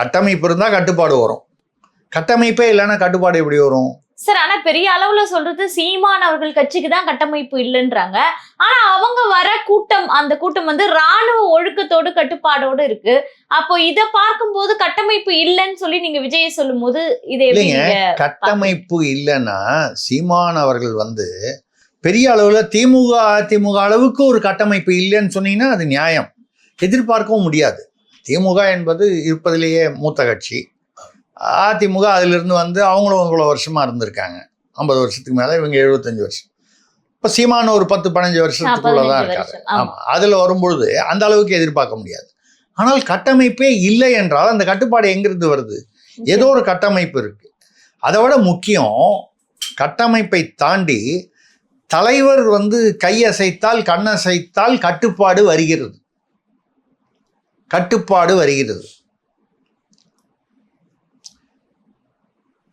கட்டமைப்பு இருந்தால் கட்டுப்பாடு வரும். கட்டமைப்பே இல்லைன்னா கட்டுப்பாடு எப்படி வரும் சார்? ஆனா பெரிய அளவுல சொல்றது சீமான் அவர்கள் கட்சிக்கு தான் கட்டமைப்பு இல்லைன்றாங்க. ஆனா அவங்க வர கூட்டம், அந்த கூட்டம் வந்து ராணுவ ஒழுக்கத்தோடு கட்டுப்பாடோடு இருக்கு. அப்போ இத பார்க்கும்போது கட்டமைப்பு இல்லைன்னு சொல்லி நீங்க விஜயை சொல்லும் போது இதை கட்டமைப்பு இல்லைன்னா சீமான் அவர்கள் வந்து பெரிய அளவுல திமுக அதிமுக அளவுக்கு ஒரு கட்டமைப்பு இல்லைன்னு சொன்னீங்கன்னா அது நியாயம், எதிர்பார்க்கவும் முடியாது. திமுக என்பது இருப்பதிலேயே மூத்த கட்சி. அதிமுக அதிலிருந்து வந்து அவங்களும் இவ்வளோ வருஷமா இருந்திருக்காங்க, 50 வருஷத்துக்கு மேலே, இவங்க 75 வருஷம். இப்போ சீமான ஒரு 10-15 வருஷத்துக்குள்ளதான் இருக்காரு. ஆமாம், அதில் வரும்பொழுது அந்த அளவுக்கு எதிர்பார்க்க முடியாது. ஆனால் கட்டமைப்பே இல்லை என்றால் அந்த கட்டுப்பாடு எங்கிருந்து வருது? ஏதோ ஒரு கட்டமைப்பு இருக்கு. அதை விட முக்கியம், கட்டமைப்பை தாண்டி தலைவர் வந்து கையசைத்தால் கண்ணசைத்தால் கட்டுப்பாடு வருகிறது.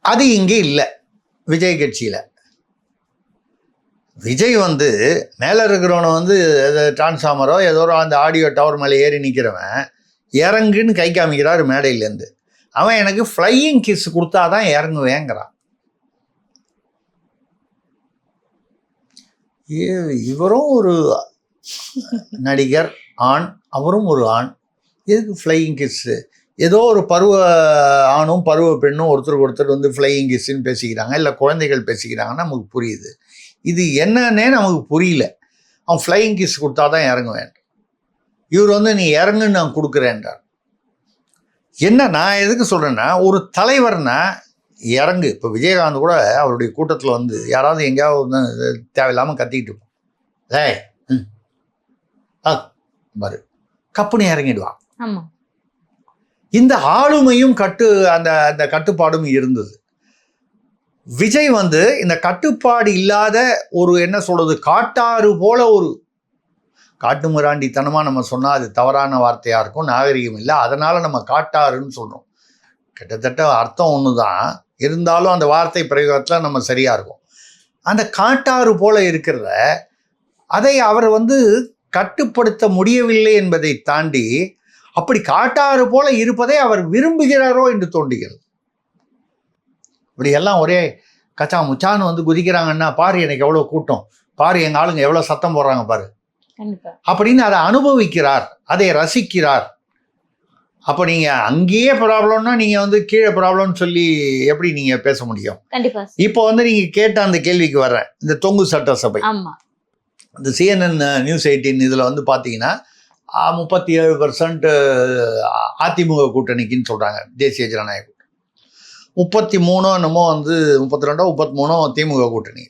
அது இங்கே இல்லை விஜய் கட்சியில். விஜய் வந்து மேலே இருக்கிறவனை வந்து டிரான்ஸ்ஃபார்மரோ ஏதோ அந்த ஆடியோ டவர் மேலே ஏறி நிற்கிறவன் இறங்குன்னு கை காமிக்கிறார் மேடையிலேருந்து. அவன் எனக்கு ஃப்ளையிங் கிஸ் கொடுத்தாதான் இறங்குவேங்கிறான். இவரும் ஒரு நடிகர் ஆண், அவரும் ஒரு ஆண், எதுக்கு ஃப்ளையிங் கிஸ்ஸு? ஏதோ ஒரு பருவ ஆணும் பருவ பெண்ணும் ஒருத்தருக்கு வந்து ஃப்ளையிங் கிஸ்ன்னு பேசிக்கிறாங்க, இல்லை குழந்தைகள் பேசிக்கிறாங்கன்னா நமக்கு புரியுது. இது என்னன்னே நமக்கு புரியல. அவன் ஃப்ளையிங் கிஸ் கொடுத்தா தான் இறங்குவேன், இவர் வந்து நீ இறங்குன்னு நான் கொடுக்குறேன்றார். என்ன நான் எதுக்கு சொல்கிறேன்னா, ஒரு தலைவர்னா இறங்கு. இப்போ விஜயகாந்த் கூட அவருடைய கூட்டத்தில் வந்து யாராவது எங்கேயாவது தேவையில்லாமல் கத்திக்கிட்டு இருப்போம், ஏய் பாரு கப்புனு இறங்கிடுவான். இந்த ஆளுமையும் அந்த கட்டுப்பாடும் இருந்தது. விஜய் வந்து இந்த கட்டுப்பாடு இல்லாத ஒரு என்ன சொல்றது, காட்டாறு போல ஒரு காட்டு மிராண்டித்தனமா நம்ம சொன்னா அது தவறான வார்த்தையா இருக்கும், நாகரிகம் இல்லை. அதனால நம்ம காட்டாறுன்னு சொல்றோம். கிட்டத்தட்ட அர்த்தம் ஒண்ணுதான், இருந்தாலும் அந்த வார்த்தை பிரயோகத்துல நம்ம சரியா இருக்கும். அந்த காட்டாறு போல இருக்கிறத அதை அவர் வந்து கட்டுப்படுத்த முடியவில்லை என்பதை தாண்டி அப்படி காட்டாறு போல இருப்பதை அவர் விரும்புகிறாரோ என்று தோன்றுகிறது. இப்படி எல்லாம் ஒரே கச்சா முச்சான்னு வந்து குதிக்கிறாங்கன்னா, பாரு எனக்கு எவ்வளவு கூட்டம், பாரு எங்க ஆளுங்க எவ்வளவு சத்தம் போடுறாங்க பாரு அப்படின்னு அதை அனுபவிக்கிறார், அதை ரசிக்கிறார். அப்ப நீங்க அங்கேயே ப்ராப்ளம்னா நீங்க வந்து கீழே ப்ராப்ளம்னு சொல்லி எப்படி நீங்க பேச முடியும்? இப்போ வந்து நீங்க கேட்ட அந்த கேள்விக்கு வர்றேன். இந்த தொங்கு சட்டசபை, இந்த CNN நியூஸ் 18 இதுல வந்து பாத்தீங்கன்னா 37% அதிமுக கூட்டணிக்குன்னு சொல்றாங்க, தேசிய ஜனநாயக கூட்டணி. 33 என்னமோ வந்து 32 33 திமுக கூட்டணி.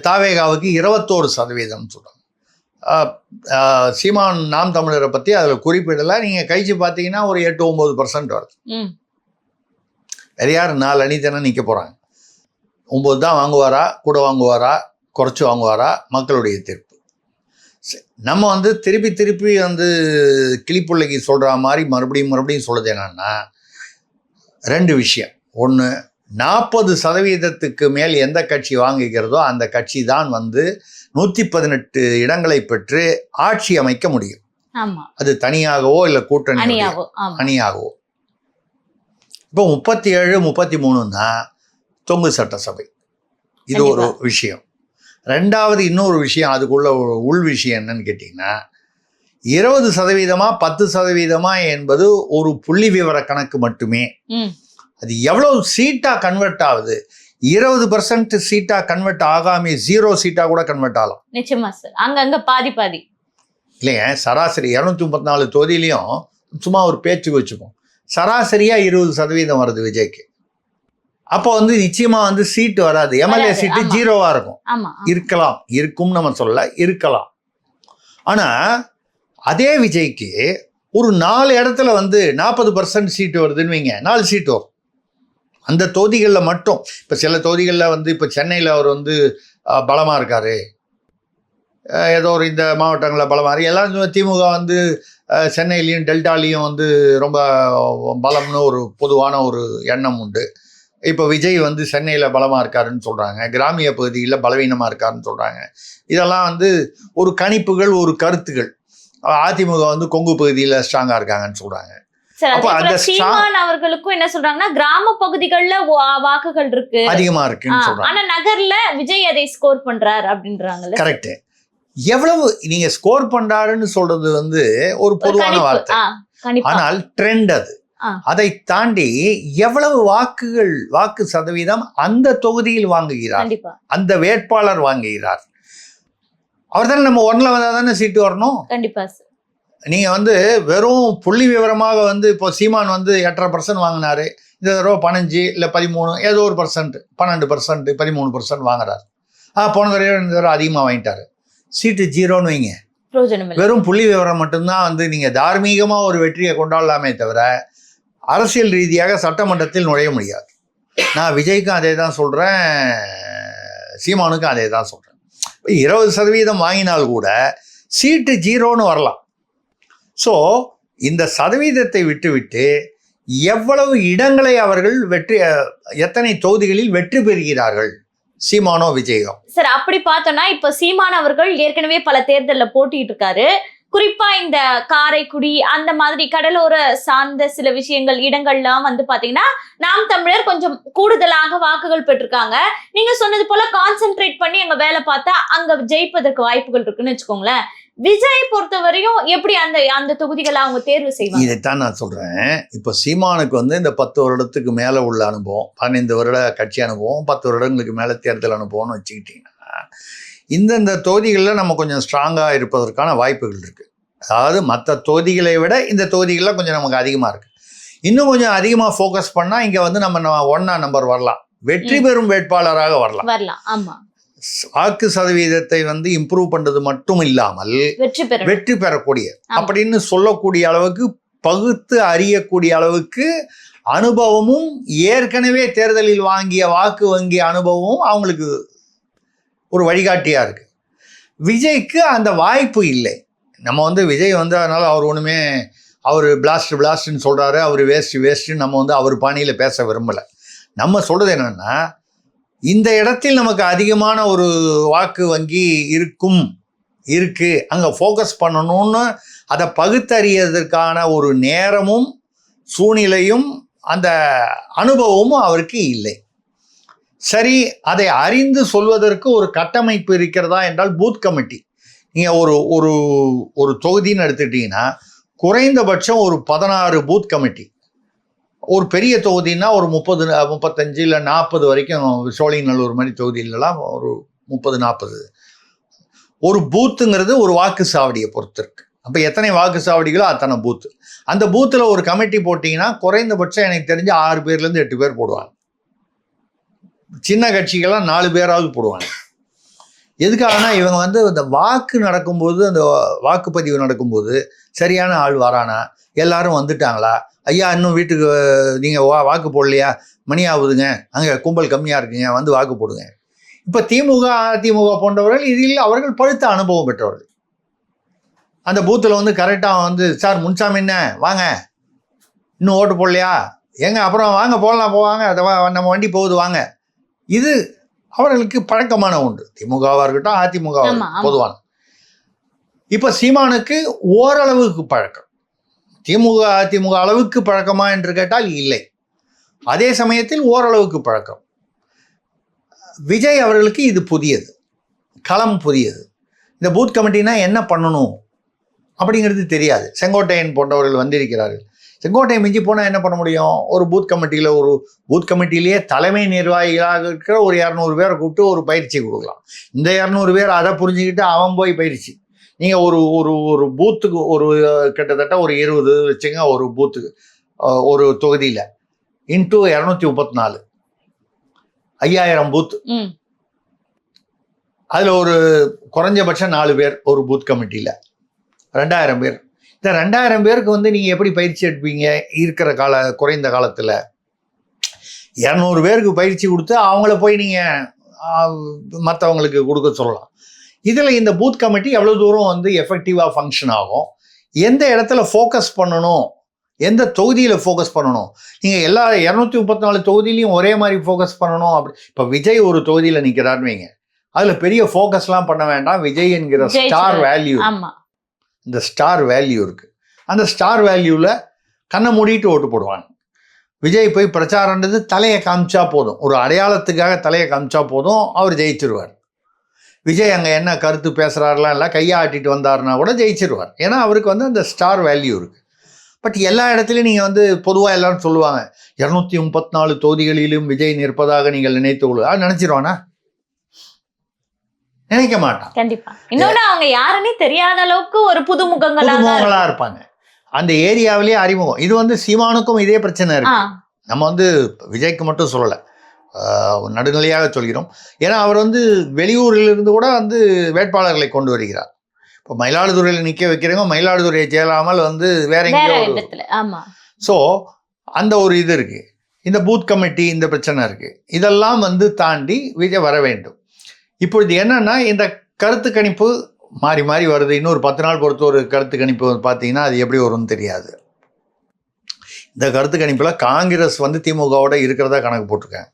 தாவேகாவுக்கு 21% சொல்றாங்க. சீமான் நாம் தமிழரை பத்தி அதுல குறிப்பிடல. நீங்க கழிச்சு பாத்தீங்கன்னா ஒரு 8-9% வருது. வேற யார் 4 அணி தானே நிக்க போறாங்க. 9 தான் வாங்குவாரா, கூட வாங்குவாரா, குறைச்சு வாங்குவாரா, மக்களுடைய தீர்ப்பு. நம்ம வந்து திருப்பி வந்து கிளிப்புள்ளைக்கு சொல்ற மாதிரி மறுபடியும் சொல்றது என்னன்னா, 2 விஷயம். ஒன்று, 40% மேல் எந்த கட்சி வாங்குகிறதோ அந்த கட்சி தான் வந்து 118 இடங்களை பெற்று ஆட்சி அமைக்க முடியும். அது தனியாகவோ இல்லை கூட்டணி அணியாகவோ. இப்போ 37 33 தான் தொங்கு சட்டசபை. இது ஒரு விஷயம். ரெண்டாவது இன்னொரு விஷயம், அதுக்குள்ள உள் விஷயம் என்னன்னு கேட்டீங்கன்னா, 20% 10% என்பது ஒரு புள்ளி விவர கணக்கு மட்டுமே. அது எவ்வளவு சீட்டா கன்வெர்ட் ஆகுது? 20% சீட்டா கன்வெர்ட் ஆகாம 0 சீட்டா கூட கன்வெர்ட் ஆகலாம். நிச்சயமா சார், அங்கங்க பாதி இல்லைங்க. சராசரி 234 தொகுதியிலையும் சும்மா ஒரு பேச்சுக்கு வச்சுப்போம், சராசரியா 20% வருது விஜய்க்கு. அப்போ வந்து நிச்சயமா வந்து சீட்டு வராது. எம்எல்ஏ சீட்டு 0வா இருக்கும். இருக்கும் நம்ம சொல்ல இருக்கலாம். ஆனா அதே விஜய்க்கு ஒரு 4 இடத்துல வந்து 40% சீட்டு வருதுன்னு வைங்க, 4 சீட்டு வரும் அந்த தொகுதிகளில் மட்டும். இப்போ சில தொகுதிகளில் வந்து இப்போ சென்னையில் அவர் வந்து பலமாக இருக்காரு, ஏதோ ஒரு இந்த மாவட்டங்களில் பலமாக எல்லாரும் திமுக வந்து சென்னையிலையும் டெல்டாலையும் வந்து ரொம்ப பலம்னு ஒரு பொதுவான ஒரு எண்ணம் உண்டு. இப்போ விஜய் வந்து சென்னையில் பலமாக இருக்காருன்னு சொல்கிறாங்க, கிராமிய பகுதியில் பலவீனமாக இருக்காருன்னு சொல்கிறாங்க. இதெல்லாம் வந்து ஒரு கணிப்புகள், ஒரு கருத்துகள். அதிமுக வந்து கொங்கு பகுதியில் ஸ்ட்ராங்காக இருக்காங்கன்னு சொல்கிறாங்க. சீமான் அவர்களுக்கும் என்ன சொல்றாங்கன்னா கிராம பகுதிகள்ல வாக்குகள் இருக்கு அதிகமா இருக்குன்னு சொல்றாங்க. ஆனா நகர்ல விஜய் அதை ஸ்கோர் பண்றாரு அப்படின்றாங்கல்ல. கரெக்ட். எவ்வளவு நீங்க ஸ்கோர் பண்றாருன்னு சொல்றது வந்து ஒரு பொதுவான வார்த்தை, ஆனால் ட்ரெண்ட் அது. அதை தாண்டி எவ்வளவு வாக்கு சதவீதம் அந்த தொகுதியில் வாங்குகிறார், அந்த வேட்பாளர் வாங்குகிறார், அவர் தானே நம்ம ஒன்ல வந்தா தானே சீட்டு வரணும். கண்டிப்பா சார். நீங்க வந்து வெறும் புள்ளி விவரமாக வந்து இப்போ சீமான் வந்து 8.5% வாங்கினாரு, இந்த தடவை 15 இல்லை 13 ஏதோ ஒரு %, 12%, 13% வாங்குறாரு. போன தடவை இந்த தடவை அதிகமாக வாங்கிட்டாரு, சீட்டு 0ன்னு வைங்க. வெறும் புள்ளி விவரம் மட்டும்தான் வந்து நீங்க தார்மீகமா ஒரு வெற்றியை கொண்டாடலாமே தவிர அரசியல் ரீதியாக சட்டமன்றத்தில் நுழைய முடியாது. நான் விஜய்க்கும் அதே தான் சொல்றேன், சீமானுக்கும் அதே தான் சொல்றேன். 20% வாங்கினால் கூட சீட்டு 0ன்னு வரலாம். ஸோ இந்த சதவீதத்தை விட்டுவிட்டு எவ்வளவு இடங்களை அவர்கள் எத்தனை தொகுதிகளில் வெற்றி பெறுகிறார்கள் சீமானோ விஜயோ? சார் அப்படி பார்த்தோம்னா இப்ப சீமான் அவர்கள் ஏற்கனவே பல தேர்தலில் போட்டிட்டு இருக்காரு. குறிப்பா இந்த காரைக்குடி அந்த மாதிரி கடலோர சார்ந்த சில விஷயங்கள் இடங்கள்லாம் வந்து பாத்தீங்கன்னா நாம் தமிழர் கொஞ்சம் கூடுதலாக வாக்குகள் பெற்றிருக்காங்க. நீங்க சொன்னது போல கான்சென்ட்ரேட் பண்ணி அங்க வேலை பார்த்தா அங்க ஜெயிப்பதற்கு வாய்ப்புகள் இருக்குன்னு வச்சுக்கோங்களேன். விஜய் பொறுத்தவரையும் எப்படி அந்த தொகுதிகளை அவங்க தேர்வு செய்வாங்க? இதைத்தான் நான் சொல்றேன். இப்போ சீமானுக்கு வந்து இந்த 10 வருடத்துக்கு மேல உள்ள அனுபவம், 15 வருட கட்சி அனுபவம், 10 வருடங்களுக்கு மேல தேர்தல் அனுபவம்னு வச்சுக்கிட்டீங்கன்னா இந்தந்த தொகுதிகளில் நம்ம கொஞ்சம் ஸ்ட்ராங்காக இருப்பதற்கான வாய்ப்புகள் இருக்குது. அதாவது மற்ற தொகுதிகளை விட இந்த தொகுதிகளில் கொஞ்சம் நமக்கு அதிகமாக இருக்குது. இன்னும் கொஞ்சம் அதிகமாக ஃபோக்கஸ் பண்ணால் இங்கே வந்து நம்ம 1 நம்பர் வரலாம், வெற்றி பெறும் வேட்பாளராக வரலாம். ஆமாம். வாக்கு சதவீதத்தை வந்து இம்ப்ரூவ் பண்ணுறது மட்டும் இல்லாமல் வெற்றி பெறக்கூடிய அப்படின்னு சொல்லக்கூடிய அளவுக்கு, பகுத்து அறியக்கூடிய அளவுக்கு அனுபவமும், ஏற்கனவே தேர்தலில் வாங்கிய வாக்கு வங்கிய அனுபவமும் அவங்களுக்கு ஒரு வழிகாட்டியா இருக்கு. விஜய்க்கு அந்த வாய்ப்பு இல்லை. நம்ம வந்து விஜய் வந்து அதனால அவர் ஒண்ணுமே, அவர் பிளாஸ்ட்னு சொல்றாரு, அவர் வேஸ்ட் நம்ம வந்து அவர் பாணியில பேச விரும்பல. நம்ம சொல்றது என்னன்னா, இந்த இடத்தில் நமக்கு அதிகமான ஒரு வாக்கு வங்கி இருக்கு, அங்க ஃபோக்கஸ் பண்ணணும்னு அதை பகுத்தறியதற்கான ஒரு நேரமும் சூழ்நிலையும் அந்த அனுபவமும் அவருக்கு இல்லை. சரி, அதை அறிந்து சொல்வதற்கு ஒரு கட்டமைப்பு இருக்கிறதா என்றால் பூத் கமிட்டி. நீங்கள் ஒரு தொகுதின்னு எடுத்துக்கிட்டீங்கன்னா குறைந்தபட்சம் ஒரு 16 பூத் கமிட்டி. ஒரு பெரிய தொகுதின்னா ஒரு 30, 35 இல்லை 40 வரைக்கும், சோழிங்கநல்லூர் மாதிரி தொகுதியிலலாம் ஒரு 30, 40. ஒரு பூத்துங்கிறது ஒரு வாக்கு சாவடியை பொறுத்து இருக்கு. அப்போ எத்தனை வாக்கு சாவடிகளோ அத்தனை பூத்து. அந்த பூத்தில் ஒரு கமிட்டி போட்டிங்கன்னா குறைந்தபட்சம் எனக்கு தெரிஞ்சு 6 பேர்லேருந்து 8 பேர் போடுவாங்க. சின்ன கட்சிகள்லாம் 4 பேராவது போடுவாங்க. எதுக்காகனா இவங்க வந்து அந்த வாக்கு நடக்கும்போது, அந்த வாக்குப்பதிவு நடக்கும்போது சரியான ஆள் வரானா, எல்லாரும் வந்துட்டாங்களா, ஐயா இன்னும் வீட்டுக்கு நீங்கள் வாக்கு போடலையா, மணி ஆகுதுங்க, அங்கே கும்பல் கம்மியாக இருக்குங்க, வந்து வாக்கு போடுங்க. இப்போ திமுக அதிமுக போன்றவர்கள் இதில் அவர்கள் பழுத்த அனுபவம் பெற்றவர்கள். அந்த பூத்தில் வந்து கரெக்டாக வந்து, சார் முன்சாமி என்ன வாங்க, இன்னும் ஓட்டு போடலையா, ஏங்க அப்புறம் வாங்க போடலாம், போவாங்க, அதை நம்ம வண்டி போகுது வாங்க. இது அவர்களுக்கு பழக்கமான ஒன்று, திமுகவாக இருக்கட்டும் அதிமுக பொதுவான. இப்போ சீமானுக்கு ஓரளவுக்கு பழக்கம், திமுக அதிமுக அளவுக்கு பழக்கமா என்று கேட்டால் இல்லை. அதே சமயத்தில் ஓரளவுக்கு பழக்கம். விஜய் அவர்களுக்கு இது புதியது, களம் புதியது. இந்த பூத் கமிட்டினா என்ன பண்ணணும் அப்படிங்கிறது தெரியாது. செங்கோட்டையன் போன்றவர்கள் வந்திருக்கிறார்கள். செங்கோட்டையன் மிஞ்சி போனால் என்ன பண்ண முடியும்? ஒரு பூத் கமிட்டியில், ஒரு பூத் கமிட்டிலேயே தலைமை நிர்வாகிகளாக இருக்கிற ஒரு 200 பேரை கூப்பிட்டு ஒரு பயிற்சி கொடுக்கலாம். இந்த 200 பேர் அதை புரிஞ்சுக்கிட்டு அவன் போய் பயிற்சி. நீங்கள் ஒரு பூத்துக்கு ஒரு கிட்டத்தட்ட ஒரு 20 வச்சுங்க, ஒரு பூத்துக்கு ஒரு தொகுதியில் இன்ட்டு 234 5000 பூத்து. அதில் ஒரு குறைஞ்சபட்சம் 4 பேர் ஒரு பூத் கமிட்டியில், 2000 பேர். இந்த 2000 பேருக்கு வந்து நீங்கள் எப்படி பயிற்சி எடுப்பீங்க? இருக்கிற குறைந்த காலத்தில் 200 பேருக்கு பயிற்சி கொடுத்து அவங்கள போய் நீங்கள் மற்றவங்களுக்கு கொடுக்க சொல்லலாம். இதில் இந்த பூத் கமிட்டி எவ்வளோ தூரம் வந்து எஃபெக்டிவாக ஃபங்க்ஷன் ஆகும், எந்த இடத்துல ஃபோக்கஸ் பண்ணணும், எந்த தொகுதியில் ஃபோக்கஸ் பண்ணணும். நீங்கள் எல்லா 234 தொகுதியிலையும் ஒரே மாதிரி ஃபோக்கஸ் பண்ணணும். அப்படி இப்போ விஜய் ஒரு தொகுதியில் நிற்கிறாருன்னு வைங்க, அதில் பெரிய ஃபோக்கஸ்லாம் பண்ண வேண்டாம். விஜய் என்கிற ஸ்டார் வேல்யூ, இந்த ஸ்டார் வேல்யூ இருக்குது. அந்த ஸ்டார் வேல்யூவில் கண்ணை மூடிட்டு ஓட்டு போடுவாங்க. விஜய் போய் பிரச்சாரன்றது தலையை காமிச்சா போதும், ஒரு அடையாளத்துக்காக தலையை காமிச்சா போதும், அவர் ஜெயிச்சிருவார். விஜய் அங்கே என்ன கருத்து பேசுகிறாருலாம் இல்லை, கையை ஆட்டிட்டு வந்தாருன்னா கூட ஜெயிச்சிருவார். ஏன்னா அவருக்கு வந்து அந்த ஸ்டார் வேல்யூ இருக்குது. பட் எல்லா இடத்துலையும் நீங்கள் வந்து பொதுவாக எல்லாரும் சொல்லுவாங்க 234 தொகுதிகளிலும் விஜய் நிற்பதாக நீங்கள் நினைத்து நினைச்சிருவானா? நினைக்க மாட்டான். கண்டிப்பா. இன்னொன்னு அவங்க யாருன்னே தெரியாத அளவுக்கு ஒரு புதுமுகங்களா இருப்பாங்க. அந்த ஏரியாவிலேயே அறிமுகம். இது வந்து சீமானுக்கும் இதே பிரச்சனை இருக்கு. நம்ம வந்து விஜய்க்கு மட்டும் சொல்லலை, நடுநிலையாக சொல்கிறோம். ஏன்னா அவர் வந்து வெளியூரிலிருந்து கூட வந்து வேட்பாளர்களை கொண்டு வருகிறார். இப்போ மயிலாடுதுறையில் நிற்க வைக்கிறவங்க மயிலாடுதுறையை செய்யலாமல் வந்து வேற எங்கேயோ. ஸோ அந்த ஒரு இது இருக்கு. இந்த பூத் கமிட்டி இந்த பிரச்சனை இருக்கு. இதெல்லாம் வந்து தாண்டி விஜய் வர வேண்டும். இப்பொழுது என்னன்னா, இந்த கருத்து கணிப்பு மாறி மாறி வருது. இன்னொரு 10 நாள் பொறுத்த ஒரு கருத்து கணிப்பு பார்த்தீங்கன்னா அது எப்படி வரும்னு தெரியாது. இந்த கருத்து கணிப்பில் காங்கிரஸ் வந்து திமுகவோட இருக்கிறதா கணக்கு போட்டிருக்காங்க.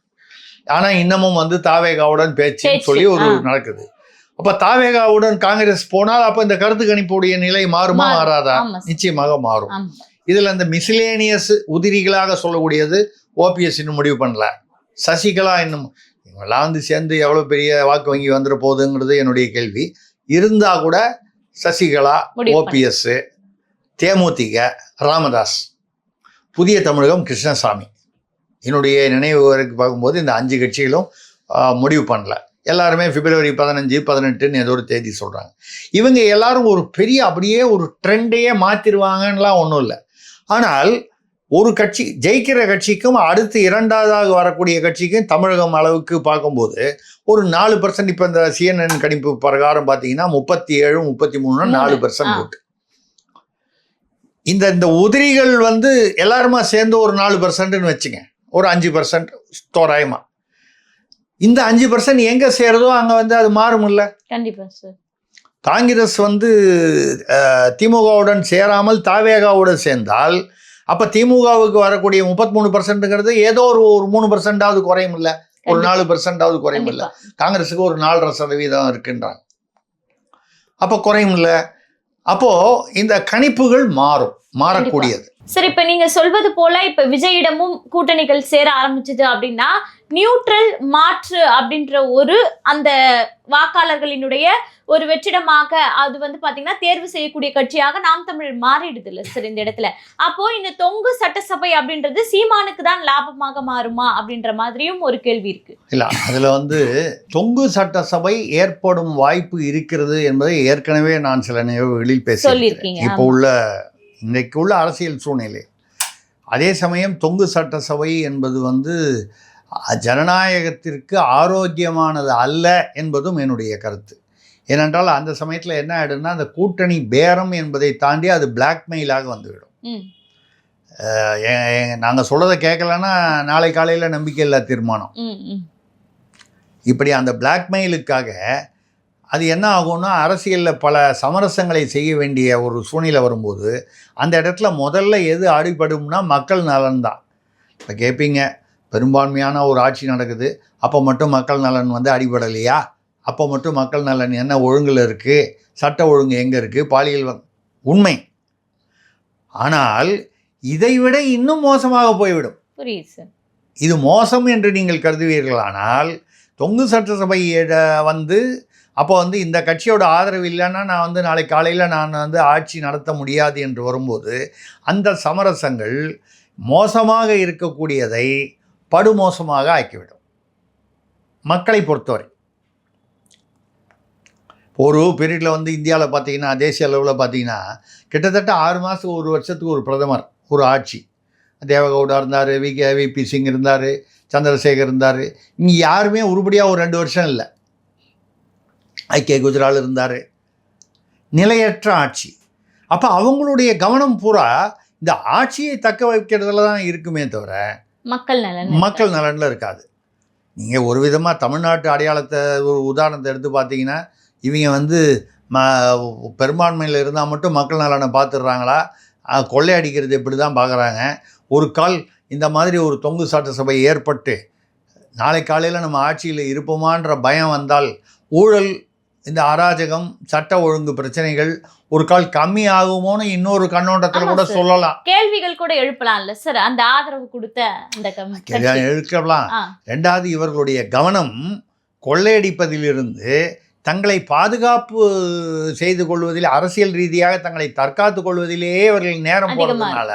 ஆனால் இன்னமும் வந்து தாவேகாவுடன் பேச்சுன்னு சொல்லி ஒரு நடக்குது. அப்போ தாவேகாவுடன் காங்கிரஸ் போனால் அப்போ இந்த கருத்து கணிப்புடைய நிலை மாறுமா மாறாதா? நிச்சயமாக மாறும். இதில் இந்த மிஸ்லேனியஸ் உதிரிகளாக சொல்லக்கூடியது ஓபிஎஸ் இன்னும் முடிவு பண்ணல, சசிகலா இன்னும், இவங்கெல்லாம் வந்து சேர்ந்து எவ்வளோ பெரிய வாக்கு வங்கி வந்துட போகுதுங்கிறது என்னுடைய கேள்வி. இருந்தால் கூட சசிகலா, ஓபிஎஸ், தேமுதிக, ராமதாஸ், புதிய தமிழகம், கிருஷ்ணசாமி, என்னுடைய நினைவு வரைக்கும் பார்க்கும்போது இந்த 5 கட்சிகளும் முடிவு பண்ணல. எல்லாருமே பிப்ரவரி 15, 18 ஏதோ ஒரு தேதி சொல்கிறாங்க. இவங்க எல்லாரும் ஒரு பெரிய அப்படியே ஒரு ட்ரெண்டையே மாற்றிடுவாங்கன்னெலாம் ஒன்றும் இல்லை. ஆனால் ஒரு கட்சி ஜெயிக்கிற கட்சிக்கும் அடுத்து 2வது வரக்கூடிய கட்சிக்கும் தமிழகம் அளவுக்கு பார்க்கும்போது ஒரு 4%. இப்போ இந்த CNN கணிப்பு பிரகாரம் பார்த்தீங்கன்னா 37, 33, 4% ஓட்டு. இந்த உதிரிகள் வந்து எல்லாருமா சேர்ந்து ஒரு 4%ன்னு வச்சுங்க, ஒரு 5% தோராயமா. இந்த 5% எங்க சேருதோ அங்க வந்து அது மாறும் இல்ல? கண்டிப்பா சார். காங்கிரஸ் வந்து திமுகவுடன் சேராமல் தாவேகாவுடன் சேர்ந்தால் அப்ப திமுகவுக்கு வரக்கூடிய 33%ங்கிறது ஏதோ ஒரு 3%ஆவது குறையும் இல்ல, ஒரு 4%ஆவது குறையும் இல்ல. காங்கிரஸுக்கு ஒரு 4% இருக்குன்றாங்க. அப்ப குறையும் இல்ல. அப்போ இந்த கணிப்புகள் மாறக்கூடியது. சரி, இப்ப நீங்க சொல்வது போல இப்ப விஜயிடமும் கூட்டணிகள் சேர ஆரம்பிச்சது அப்படின்னா நியூட்ரல் மாற்று அப்படின்ற ஒரு அந்த வாக்காளர்களினுடைய ஒரு வெற்றிடமாக அது வந்து பாத்தீங்கன்னா தேர்வு செய்யக்கூடிய கட்சியாக நாம் தமிழர் மாறிடுது இல்ல சார் இந்த இடத்துல. அப்போ இந்த தொங்கு சட்டசபை அப்படின்றது சீமானுக்கு தான் லாபமாக மாறுமா அப்படின்ற மாதிரியும் ஒரு கேள்வி இருக்கு. இல்ல, அதுல வந்து தொங்கு சட்டசபை ஏற்படும் வாய்ப்பு இருக்கிறது என்பதை ஏற்கனவே நான் சில நிகழ்வுகளில் பேசியிருக்கேன். இப்போ உள்ள இன்றைக்கு உள்ள அரசியல் சூழ்நிலை. அதே சமயம் தொங்கு சட்டசபை என்பது வந்து ஜனநாயகத்திற்கு ஆரோக்கியமானது அல்ல என்பதும் என்னுடைய கருத்து. ஏனென்றால் அந்த சமயத்தில் என்ன ஆகிடும்னா, அந்த கூட்டணி பேரம் என்பதை தாண்டி அது பிளாக்மெயிலாக வந்துவிடும். நாங்கள் சொல்கிறத கேட்கலன்னா நாளை காலையில் நம்பிக்கை இல்லா தீர்மானம். இப்படி அந்த பிளாக்மெயிலுக்காக அது என்ன ஆகும்னா, அரசியலில் பல சமரசங்களை செய்ய வேண்டிய ஒரு சூழ்நிலை வரும்போது அந்த இடத்துல முதல்ல எது அடிபடும்னா மக்கள் நலன் தான். இப்போ கேட்பீங்க, பெரும்பான்மையான ஒரு ஆட்சி நடக்குது, அப்போ மட்டும் மக்கள் நலன் வந்து அடிபடலையா? அப்போ மட்டும் மக்கள் நலன் என்ன ஒழுங்கில் இருக்குது? சட்ட ஒழுங்கு எங்கே இருக்குது? பாலியல் உண்மை. ஆனால் இதைவிட இன்னும் மோசமாக போய்விடும். புரியுது சார். இது மோசம் என்று நீங்கள் கருதுவீர்களானால் தொங்கு சட்டசபை வந்து அப்போ வந்து இந்த கட்சியோட ஆதரவு இல்லைன்னா நான் வந்து நாளை காலையில் நான் வந்து ஆட்சி நடத்த முடியாது என்று வரும்போது அந்த சமரசங்கள் மோசமாக இருக்கக்கூடியதை படுமோசமாக ஆக்கிவிடும் மக்களை பொறுத்தவரை. ஒரு பீரியடில் வந்து இந்தியாவில் பார்த்தீங்கன்னா, தேசிய அளவில் பார்த்தீங்கன்னா கிட்டத்தட்ட 6 மாதம் 1 வருஷத்துக்கு ஒரு பிரதமர், ஒரு ஆட்சி. தேவகவுடா இருந்தார், விபி சிங் இருந்தார், சந்திரசேகர் இருந்தார். இங்கே யாருமே உருப்படியாக ஒரு 2 வருஷம் இல்லை. ஐக்கிய குஜரால் இருந்தார். நிலையற்ற ஆட்சி. அப்போ அவங்களுடைய கவனம் பூரா இந்த ஆட்சியை தக்க வைக்கிறதுல தான் இருக்குமே தவிர மக்கள் நலனில் இருக்காது. நீங்கள் ஒரு விதமாக தமிழ்நாட்டு அடையாளத்தை ஒரு உதாரணத்தை எடுத்து பார்த்தீங்கன்னா, இவங்க வந்து பெரும்பான்மையில் இருந்தால் மட்டும் மக்கள் நலனை பார்த்துடுறாங்களா, கொள்ளையடிக்கிறது எப்படி தான் பார்க்குறாங்க. ஒரு கால் இந்த மாதிரி ஒரு தொங்கு சட்டசபை ஏற்பட்டு நாளை காலையில் நம்ம ஆட்சியில் இருப்போமான்ற பயம் வந்தால் ஊழல், இந்த அராஜகம், சட்ட ஒழுங்கு பிரச்சனைகள் ஒரு கால் கம்மி ஆகுமோன்னு இன்னொரு கண்ணோட்டத்தில் கூட சொல்லலாம். கேள்விகள் கூட எழுப்பலாம்ல சார், அந்த ஆதரவு கொடுத்த அந்த எழுக்கலாம். ரெண்டாவது, இவர்களுடைய கவனம் கொள்ளையடிப்பதிலிருந்து தங்களை பாதுகாப்பு செய்து கொள்வதில், அரசியல் ரீதியாக தங்களை தற்காத்து கொள்வதிலேயே இவர்கள் நேரம் போடுறதுனால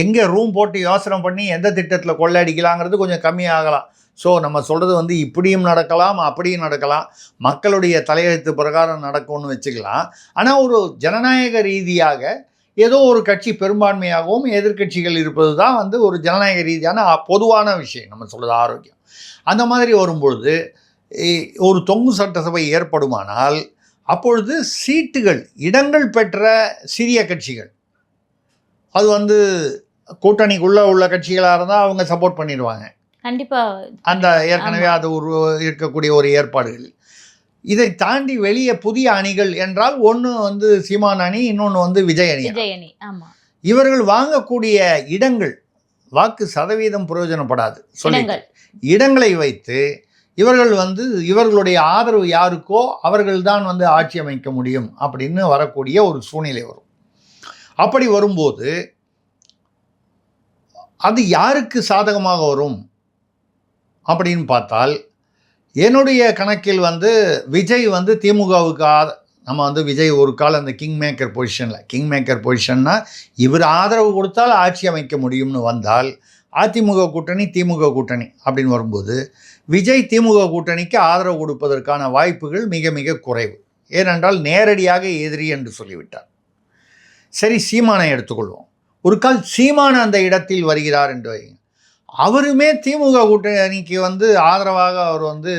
எங்கே ரூம் போட்டு யோசனை பண்ணி எந்த திட்டத்தில் கொள்ளையடிக்கலாங்கிறது கொஞ்சம் கம்மியாகலாம். ஸோ நம்ம சொல்கிறது வந்து இப்படியும் நடக்கலாம், அப்படியும் நடக்கலாம், மக்களுடைய தலையெழுத்து பிரகாரம் நடக்கும்னு வச்சுக்கலாம். ஆனால் ஒரு ஜனநாயக ரீதியாக ஏதோ ஒரு கட்சி பெரும்பான்மையாகவும் எதிர்கட்சிகள் இருப்பது தான் வந்து ஒரு ஜனநாயக ரீதியான பொதுவான விஷயம். நம்ம சொல்கிறது ஆரோக்கியம். அந்த மாதிரி வரும்பொழுது ஒரு தொங்கு சட்டசபை ஏற்படுமானால் அப்பொழுது சீட்டுகள், இடங்கள் பெற்ற சிறிய கட்சிகள், அது வந்து கூட்டணிக்குள்ளே உள்ள கட்சிகளாக இருந்தால் அவங்க சப்போர்ட் பண்ணிடுவாங்க கண்டிப்பாக. அந்த ஏற்கனவே அது ஒரு இருக்கக்கூடிய ஒரு ஏற்பாடுகள். இதை தாண்டி வெளியே புதிய அணிகள் என்றால் ஒன்று வந்து சீமான் அணி, இன்னொன்று வந்து விஜய் அணி. இவர்கள் வாங்கக்கூடிய இடங்கள், வாக்கு சதவீதம் பிரயோஜனப்படாது. சொல்லுங்கள், இடங்களை வைத்து இவர்கள் வந்து இவர்களுடைய ஆதரவு யாருக்கோ அவர்கள்தான் வந்து ஆட்சி அமைக்க முடியும் அப்படின்னு வரக்கூடிய ஒரு சூழ்நிலை வரும். அப்படி வரும்போது அது யாருக்கு சாதகமாக வரும் அப்படின்னு பார்த்தால், என்னுடைய கணக்கில் வந்து விஜய் வந்து திமுகவுக்கு நம்ம வந்து விஜய் ஒரு காலம் அந்த கிங் மேக்கர் பொசிஷன்னா இவர் ஆதரவு கொடுத்தால் ஆட்சி அமைக்க முடியும்னு வந்தால், அதிமுக கூட்டணி திமுக கூட்டணி அப்படின்னு வரும்போது விஜய் திமுக கூட்டணிக்கு ஆதரவு கொடுப்பதற்கான வாய்ப்புகள் மிக மிக குறைவு. ஏனென்றால் நேரடியாக எதிரி என்று சொல்லிவிட்டார். சரி, சீமானை எடுத்துக்கொள்வோம். ஒரு கால் சீமான அந்த இடத்தில் வருகிறார் என்று வைங்க, அவருமே திமுக கூட்டணிக்கு வந்து ஆதரவாக அவர் வந்து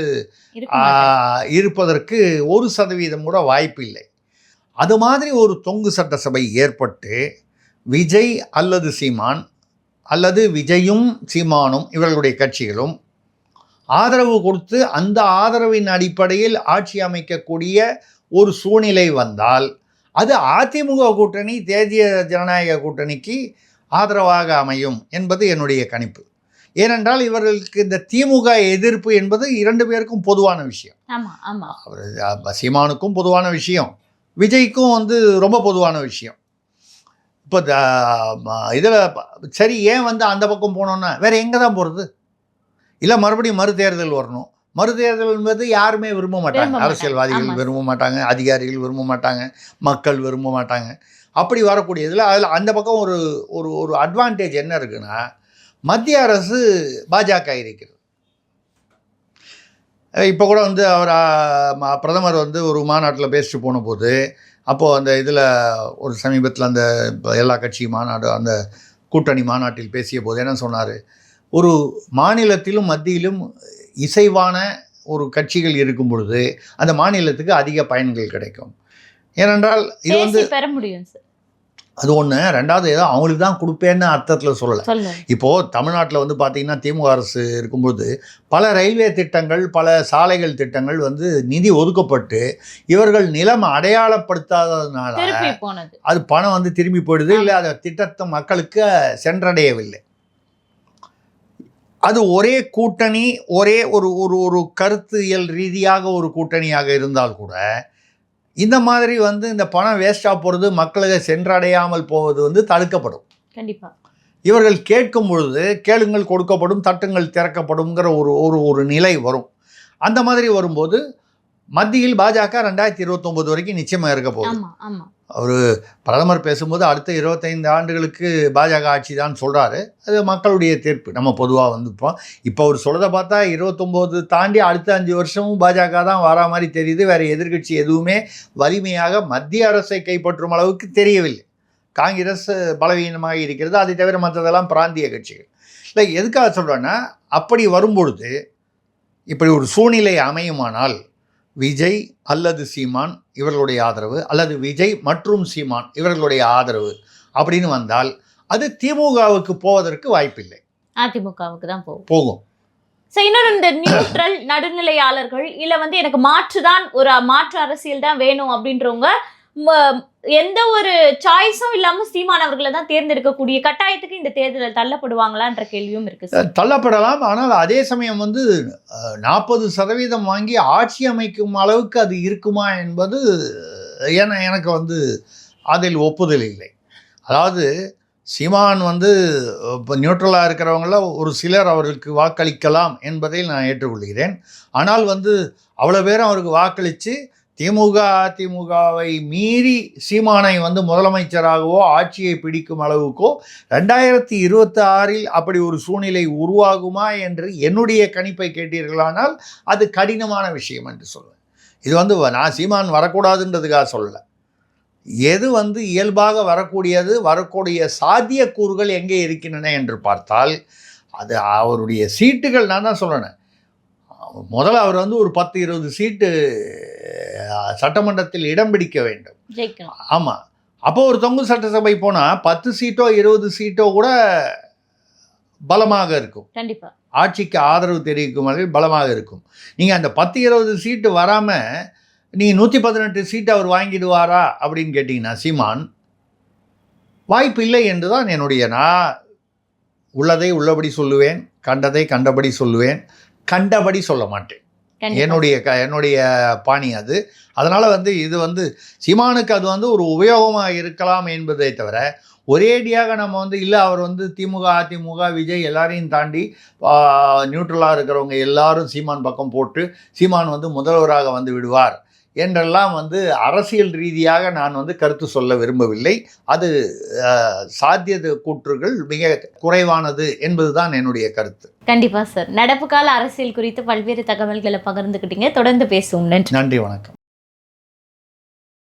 இருப்பதற்கு 1% கூட வாய்ப்பு இல்லை. அது மாதிரி ஒரு தொங்கு சட்டசபை ஏற்பட்டு விஜய் அல்லது சீமான் அல்லது விஜயும் சீமானும் இவர்களுடைய கட்சிகளும் ஆதரவு கொடுத்து அந்த ஆதரவின் அடிப்படையில் ஆட்சி அமைக்கக்கூடிய ஒரு சூழ்நிலை வந்தால் அது அதிமுக கூட்டணி, தேசிய ஜனநாயக கூட்டணிக்கு ஆதரவாக அமையும் என்பது என்னுடைய கணிப்பு. ஏனென்றால் இவர்களுக்கு இந்த திமுக எதிர்ப்பு என்பது 2 பேருக்கும் பொதுவான விஷயம். சீமானுக்கும் பொதுவான விஷயம், விஜய்க்கும் வந்து ரொம்ப பொதுவான விஷயம். இப்போ இதில் சரி, ஏன் வந்து அந்த பக்கம் போனோன்னா வேறு எங்கே தான் போகிறது? இல்லை மறுபடியும் மறுதேர்தல் வரணும். மறுதேர்தல் என்பது யாருமே விரும்ப மாட்டாங்க. அரசியல்வாதிகள் விரும்ப மாட்டாங்க, அதிகாரிகள் விரும்ப மாட்டாங்க, மக்கள் விரும்ப மாட்டாங்க. அப்படி வரக்கூடியதில் அதில் அந்த பக்கம் ஒரு ஒரு ஒரு அட்வான்டேஜ் என்ன இருக்குன்னா, மத்திய அரசு பாஜக இருக்கிறது. இப்போ கூட வந்து அவர் பிரதமர் வந்து ஒரு மாநாட்டில் பேசிட்டு போன போது, அப்போது அந்த இதில் ஒரு சமீபத்தில் அந்த எல்லா கட்சி மாநாடு, அந்த கூட்டணி மாநாட்டில் பேசிய போது என்ன சொன்னார், ஒரு மாநிலத்திலும் மத்தியிலும் இசைவான ஒரு கட்சிகள் இருக்கும் பொழுது அந்த மாநிலத்துக்கு அதிக பயன்கள் கிடைக்கும். ஏனென்றால் இது வந்து பெற முடியும் சார். அது ஒன்று. ரெண்டாவது, ஏதோ அவங்களுக்கு தான் கொடுப்பேன்னு அர்த்தத்தில் சொல்லலை. இப்போது தமிழ்நாட்டில் வந்து பார்த்திங்கன்னா திமுக அரசு இருக்கும்போது பல ரயில்வே திட்டங்கள், பல சாலைகள் திட்டங்கள் வந்து நிதி ஒதுக்கப்பட்டு இவர்கள் நிலம் அடையாளப்படுத்தாததுனால அது பணம் வந்து திரும்பி போயிடுது, இல்லை அந்த திட்டத்தை மக்களுக்கு சென்றடையவில்லை. அது ஒரே கூட்டணி, ஒரே ஒரு ஒரு ஒரு கருத்தியல் ரீதியாக ஒரு கூட்டணியாக இருந்தால் கூட இந்த மாதிரி வந்து இந்த பணம் வேஸ்டாக போகிறது, மக்களுக்கு சென்றடையாமல் போவது வந்து தடுக்கப்படும். கண்டிப்பாக இவர்கள் கேட்கும் பொழுது கேளுங்கள் கொடுக்கப்படும், தட்டுங்கள் திறக்கப்படும்ங்கிற ஒரு ஒரு ஒரு நிலை வரும். அந்த மாதிரி வரும்போது மத்தியில் பாஜக 2029 வரைக்கும் நிச்சயமாக இருக்க போகுது. அவர் பிரதமர் பேசும்போது அடுத்த 25 ஆண்டுகளுக்கு பாஜக ஆட்சி தான் சொல்கிறாரு. அது மக்களுடைய தீர்ப்பு. நம்ம பொதுவாக வந்துப்போம். இப்போ அவர் சொல்கிறத பார்த்தா 29 தாண்டி அடுத்த 5 வருஷமும் பாஜக தான் வரா மாதிரி தெரியுது. வேறு எதிர்கட்சி எதுவுமே வலிமையாக மத்திய அரசை கைப்பற்றும் அளவுக்கு தெரியவில்லை. காங்கிரஸ் பலவீனமாக இருக்கிறது. அதை தவிர மற்றதெல்லாம் பிராந்திய கட்சிகள். இல்லை, எதுக்காக சொல்கிறேன்னா, அப்படி வரும்பொழுது இப்படி ஒரு சூழ்நிலை அமையுமானால் விஜய் அல்லது சீமான் இவர்களுடைய ஆதரவு, அல்லது விஜய் மற்றும் சீமான் இவர்களுடைய ஆதரவு அப்படின்னு வந்தால் அது திமுகவுக்கு போவதற்கு வாய்ப்பில்லை, அதிமுகவுக்கு தான் போகும். ஸோ இன்னொரு இந்த நியூட்ரல் நடுநிலையாளர்கள் இல்ல வந்து எனக்கு மாற்று அரசியல் தான் வேணும் அப்படின்றவங்க எந்த ஒரு சாய்ஸும் இல்லாம சீமான் அவர்களை தான் தேர்ந்தெடுக்கக்கூடிய கட்டாயத்துக்கு இந்த தேர்தலில் தள்ளப்படுவாங்களான்ற கேள்வியும் இருக்கு சார். தள்ளப்படலாம். ஆனால் அதே சமயம் வந்து 40% வாங்கி ஆட்சி அமைக்கும் அளவுக்கு அது இருக்குமா என்பது எனக்கு வந்து அதில் ஒப்புதல் இல்லை. அதாவது சீமான் வந்து இப்போ நியூட்ரலாக இருக்கிறவங்கள ஒரு சிலர் அவர்களுக்கு வாக்களிக்கலாம் என்பதை நான் ஏற்றுக்கொள்கிறேன். ஆனால் வந்து அவ்வளோ பேரும் அவருக்கு வாக்களித்து திமுக அதிமுகவை மீறி சீமானை வந்து முதலமைச்சராகவோ ஆட்சியை பிடிக்கும் அளவுக்கோ 2026 அப்படி ஒரு சூழ்நிலை உருவாகுமா என்று என்னுடைய கணிப்பை கேட்டீர்களானால் அது கடினமான விஷயம் என்று சொல்வேன். இது வந்து நான் சீமான் வரக்கூடாதுன்றதுக்காக சொல்லலை. எது வந்து இயல்பாக வரக்கூடிய சாத்தியக்கூறுகள் எங்கே இருக்கின்றன என்று பார்த்தால் அது அவருடைய சீட்டுகள். நான் தான் சொல்கிறேன், முதல்ல அவர் வந்து ஒரு 10-20 சீட்டு சட்டமன்றத்தில் இடம் பிடிக்க வேண்டும். ஆமாம். அப்போ ஒரு தொங்கு சட்டசபை போனால் 10 சீட்டோ 20 சீட்டோ கூட பலமாக இருக்கும். கண்டிப்பாக ஆட்சிக்கு ஆதரவு தெரிவிக்கும் வகையில் பலமாக இருக்கும். நீங்கள் அந்த 10-20 சீட்டு வராமல் நீங்கள் 118 சீட்டு அவர் வாங்கிடுவாரா அப்படின்னு கேட்டிங்கன்னா சீமான் வாய்ப்பு இல்லை என்று தான் நான் உள்ளதை உள்ளபடி சொல்லுவேன், கண்டதை கண்டபடி சொல்லுவேன், கண்டபடி சொல்ல மாட்டேன். என்னுடைய பாணி அது. அதனால் வந்து இது வந்து சீமானுக்கு அது வந்து ஒரு உபயோகமாக இருக்கலாம் என்பதை தவிர ஒரேடியாக நம்ம வந்து இல்லை அவர் வந்து திமுக அதிமுக விஜய் எல்லாரையும் தாண்டி நியூட்ரலாக இருக்கிறவங்க எல்லாரும் சீமான் பக்கம் போட்டு சீமான் வந்து முதல்வராக வந்து விடுவார் என்றெல்லாம் வந்து அரசியல் ரீதியாக நான் வந்து கருத்து சொல்ல விரும்பவில்லை. அது சாத்தியத கூற்றுகள் மிக குறைவானது என்பதுதான் என்னுடைய கருத்து. கண்டிப்பா சார். நடப்பு கால அரசியல் குறித்து பல்வேறு தகவல்களை பகிர்ந்துக்கிட்டீங்க. தொடர்ந்து பேசுவோம். நன்றி. நன்றி, வணக்கம்.